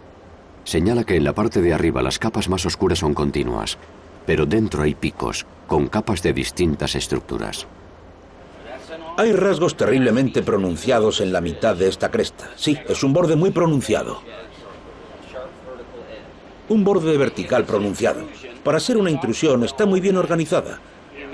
Señala que en la parte de arriba las capas más oscuras son continuas, pero dentro hay picos, con capas de distintas estructuras. Hay rasgos terriblemente pronunciados en la mitad de esta cresta. Sí, es un borde muy pronunciado. Un borde vertical pronunciado. Para ser una intrusión está muy bien organizada.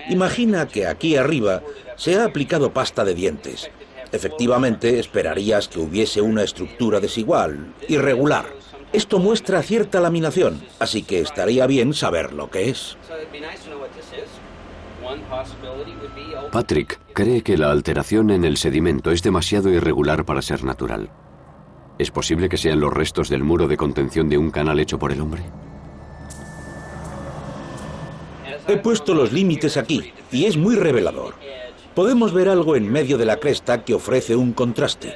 Imagina que aquí arriba se ha aplicado pasta de dientes. Efectivamente, esperarías que hubiese una estructura desigual, irregular. Esto muestra cierta laminación, así que estaría bien saber lo que es. Patrick cree que la alteración en el sedimento es demasiado irregular para ser natural. ¿Es posible que sean los restos del muro de contención de un canal hecho por el hombre? He puesto los límites aquí, y es muy revelador. Podemos ver algo en medio de la cresta que ofrece un contraste.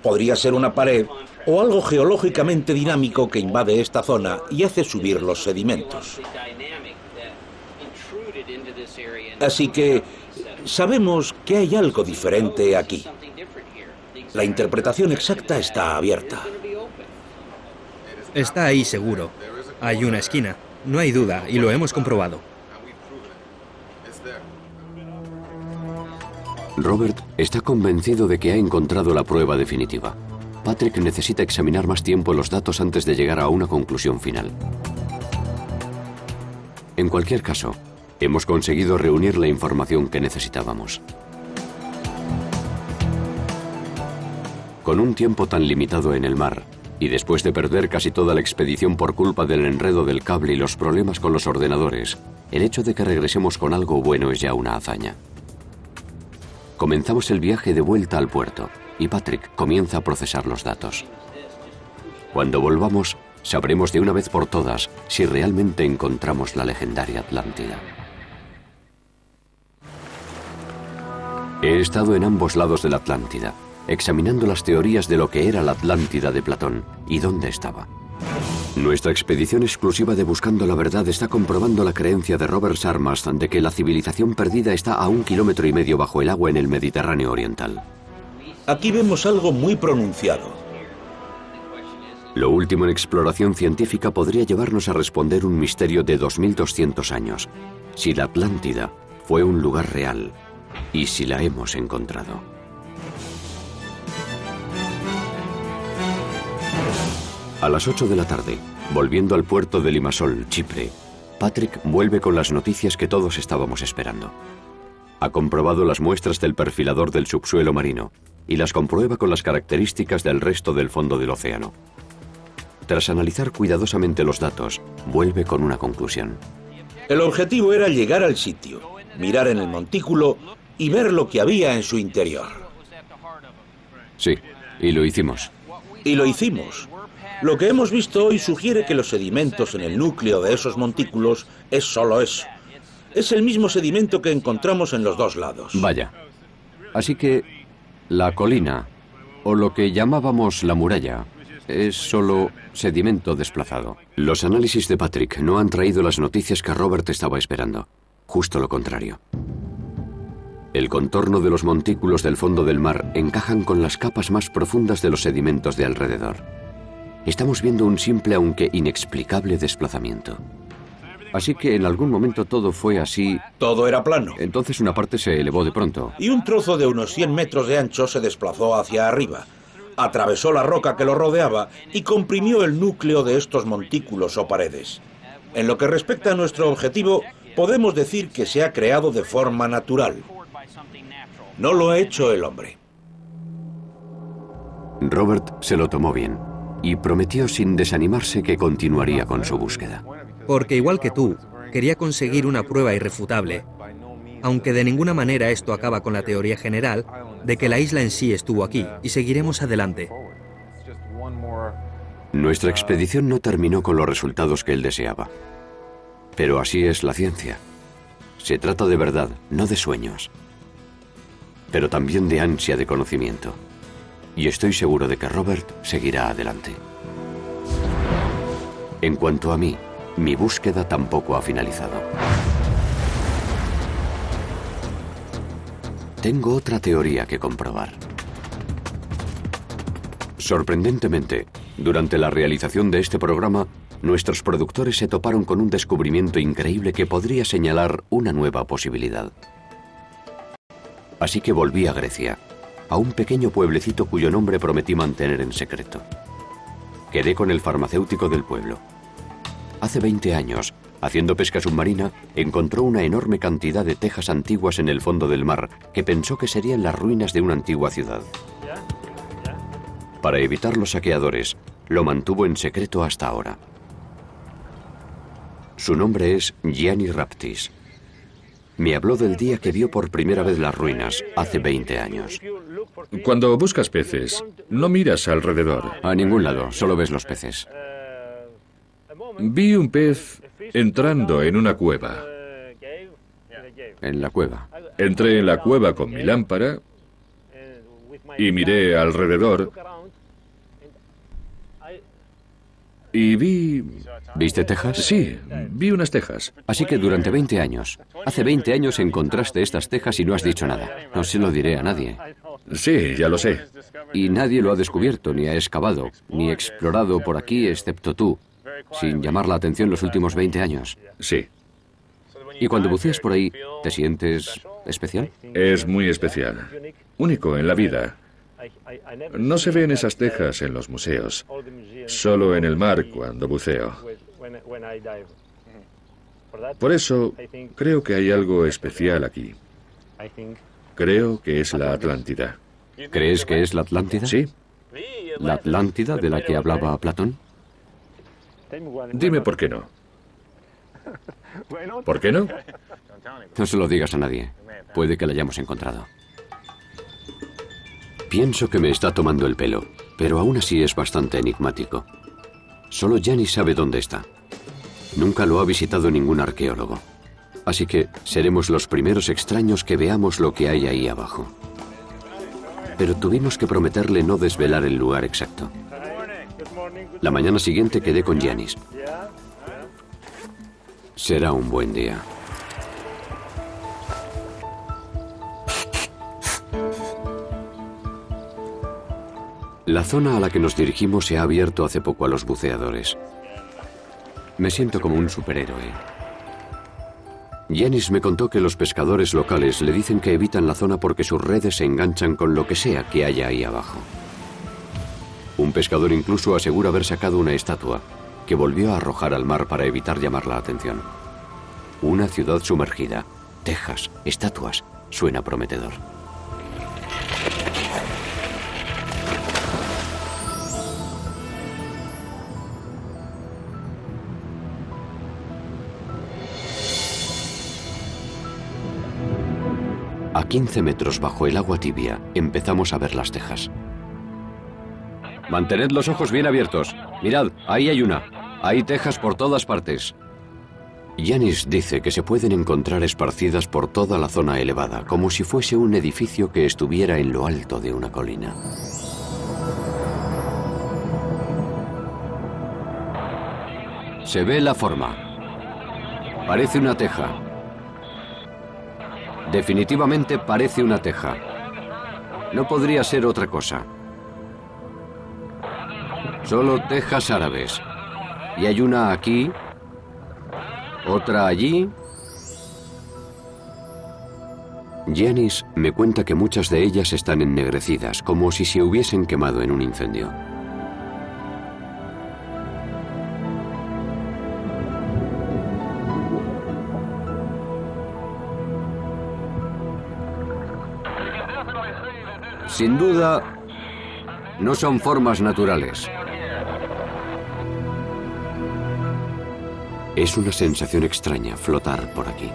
Podría ser una pared o algo geológicamente dinámico que invade esta zona y hace subir los sedimentos. Así que sabemos que hay algo diferente aquí. La interpretación exacta está abierta. Está ahí seguro. Hay una esquina. No hay duda, y lo hemos comprobado. Robert está convencido de que ha encontrado la prueba definitiva. Patrick necesita examinar más tiempo los datos antes de llegar a una conclusión final. En cualquier caso, hemos conseguido reunir la información que necesitábamos. Con un tiempo tan limitado en el mar, y después de perder casi toda la expedición por culpa del enredo del cable y los problemas con los ordenadores, el hecho de que regresemos con algo bueno es ya una hazaña. Comenzamos el viaje de vuelta al puerto, y Patrick comienza a procesar los datos. Cuando volvamos, sabremos de una vez por todas si realmente encontramos la legendaria Atlántida. He estado en ambos lados de la Atlántida, examinando las teorías de lo que era la Atlántida de Platón y dónde estaba. Nuestra expedición exclusiva de Buscando la Verdad está comprobando la creencia de Robert Sarmas de que la civilización perdida está a 1,5 kilómetros bajo el agua en el Mediterráneo oriental. Aquí vemos algo muy pronunciado. Lo último en exploración científica podría llevarnos a responder un misterio de 2200 años. Si la Atlántida fue un lugar real y si la hemos encontrado. A las 8 de la tarde, volviendo al puerto de Limassol, Chipre, Patrick vuelve con las noticias que todos estábamos esperando. Ha comprobado las muestras del perfilador del subsuelo marino y las comprueba con las características del resto del fondo del océano. Tras analizar cuidadosamente los datos, vuelve con una conclusión. El objetivo era llegar al sitio, mirar en el montículo y ver lo que había en su interior. Sí, y lo hicimos. Y lo hicimos. Lo que hemos visto hoy sugiere que los sedimentos en el núcleo de esos montículos es solo eso. Es el mismo sedimento que encontramos en los dos lados. Vaya. Así que la colina, o lo que llamábamos la muralla, es solo sedimento desplazado. Los análisis de Patrick no han traído las noticias que Robert estaba esperando. Justo lo contrario. El contorno de los montículos del fondo del mar encajan con las capas más profundas de los sedimentos de alrededor. Estamos viendo un simple aunque inexplicable desplazamiento. Así que en algún momento todo fue así... Todo era plano. Entonces una parte se elevó de pronto. Y un trozo de unos 100 metros de ancho se desplazó hacia arriba. Atravesó la roca que lo rodeaba y comprimió el núcleo de estos montículos o paredes. En lo que respecta a nuestro objetivo, podemos decir que se ha creado de forma natural. No lo ha hecho el hombre. Robert se lo tomó bien y prometió sin desanimarse que continuaría con su búsqueda. Porque igual que tú, quería conseguir una prueba irrefutable, aunque de ninguna manera esto acaba con la teoría general de que la isla en sí estuvo aquí, y seguiremos adelante. Nuestra expedición no terminó con los resultados que él deseaba. Pero así es la ciencia. Se trata de verdad, no de sueños, pero también de ansia de conocimiento. Y estoy seguro de que Robert seguirá adelante. En cuanto a mí, mi búsqueda tampoco ha finalizado. Tengo otra teoría que comprobar. Sorprendentemente, durante la realización de este programa, nuestros productores se toparon con un descubrimiento increíble que podría señalar una nueva posibilidad. Así que volví a Grecia, a un pequeño pueblecito cuyo nombre prometí mantener en secreto. Quedé con el farmacéutico del pueblo. Hace 20 años, haciendo pesca submarina, encontró una enorme cantidad de tejas antiguas en el fondo del mar que pensó que serían las ruinas de una antigua ciudad. Para evitar los saqueadores, lo mantuvo en secreto hasta ahora. Su nombre es Gianni Raptis. Me habló del día que vio por primera vez las ruinas, hace 20 años. Cuando buscas peces, no miras alrededor. A ningún lado, solo ves los peces. Vi un pez entrando en una cueva. En la cueva. Entré en la cueva con mi lámpara y miré alrededor y vi... ¿Viste tejas? Sí, vi unas tejas. Así que durante 20 años, hace 20 años encontraste estas tejas y no has dicho nada. No se lo diré a nadie. Sí, ya lo sé. Y nadie lo ha descubierto, ni ha excavado, ni explorado por aquí, excepto tú, sin llamar la atención los últimos 20 años. Sí. Y cuando buceas por ahí, ¿te sientes especial? Es muy especial. Único en la vida. No se ven esas tejas en los museos, solo en el mar cuando buceo. Por eso, creo que hay algo especial aquí. Creo que es la Atlántida. ¿Crees que es la Atlántida? Sí. ¿La Atlántida de la que hablaba Platón? Dime por qué no. ¿Por qué no? No se lo digas a nadie. Puede que la hayamos encontrado. Pienso que me está tomando el pelo, pero aún así es bastante enigmático. Solo Yanis sabe dónde está. Nunca lo ha visitado ningún arqueólogo. Así que seremos los primeros extraños que veamos lo que hay ahí abajo. Pero tuvimos que prometerle no desvelar el lugar exacto. La mañana siguiente quedé con Yanis. Será un buen día. La zona a la que nos dirigimos se ha abierto hace poco a los buceadores. Me siento como un superhéroe. Yanis me contó que los pescadores locales le dicen que evitan la zona porque sus redes se enganchan con lo que sea que haya ahí abajo. Un pescador incluso asegura haber sacado una estatua que volvió a arrojar al mar para evitar llamar la atención. Una ciudad sumergida, tejas, estatuas, suena prometedor. A 15 metros bajo el agua tibia, empezamos a ver las tejas. Mantened los ojos bien abiertos. Mirad, ahí hay una. Hay tejas por todas partes. Yanis dice que se pueden encontrar esparcidas por toda la zona elevada, como si fuese un edificio que estuviera en lo alto de una colina. Se ve la forma. Parece una teja. Definitivamente parece una teja. No podría ser otra cosa. Solo tejas árabes. Y hay una aquí, otra allí. Yanis me cuenta que muchas de ellas están ennegrecidas, como si se hubiesen quemado en un incendio. Sin duda, no son formas naturales. Es una sensación extraña flotar por aquí.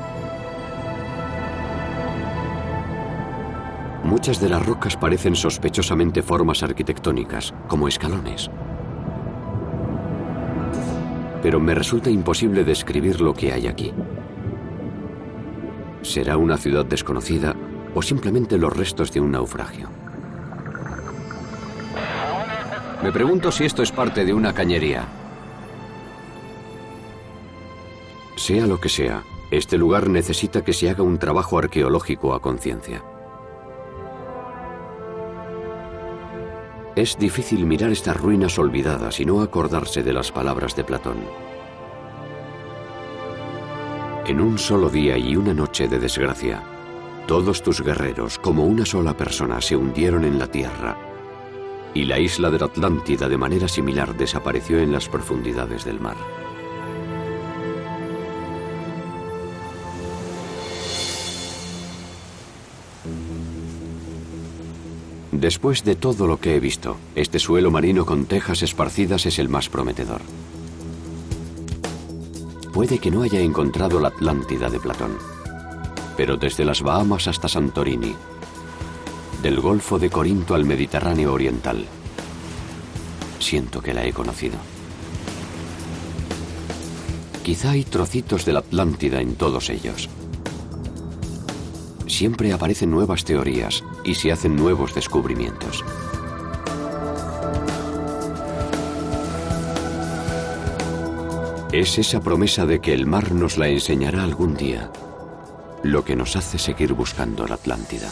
Muchas de las rocas parecen sospechosamente formas arquitectónicas, como escalones. Pero me resulta imposible describir lo que hay aquí. ¿Será una ciudad desconocida o simplemente los restos de un naufragio? Me pregunto si esto es parte de una cañería. Sea lo que sea, este lugar necesita que se haga un trabajo arqueológico a conciencia. Es difícil mirar estas ruinas olvidadas y no acordarse de las palabras de Platón. En un solo día y una noche de desgracia, todos tus guerreros, como una sola persona, se hundieron en la tierra, y la isla de la Atlántida de manera similar desapareció en las profundidades del mar. Después de todo lo que he visto, este suelo marino con tejas esparcidas es el más prometedor. Puede que no haya encontrado la Atlántida de Platón, pero desde las Bahamas hasta Santorini, del Golfo de Corinto al Mediterráneo oriental, siento que la he conocido. Quizá hay trocitos de la Atlántida en todos ellos. Siempre aparecen nuevas teorías y se hacen nuevos descubrimientos. Es esa promesa de que el mar nos la enseñará algún día lo que nos hace seguir buscando la Atlántida.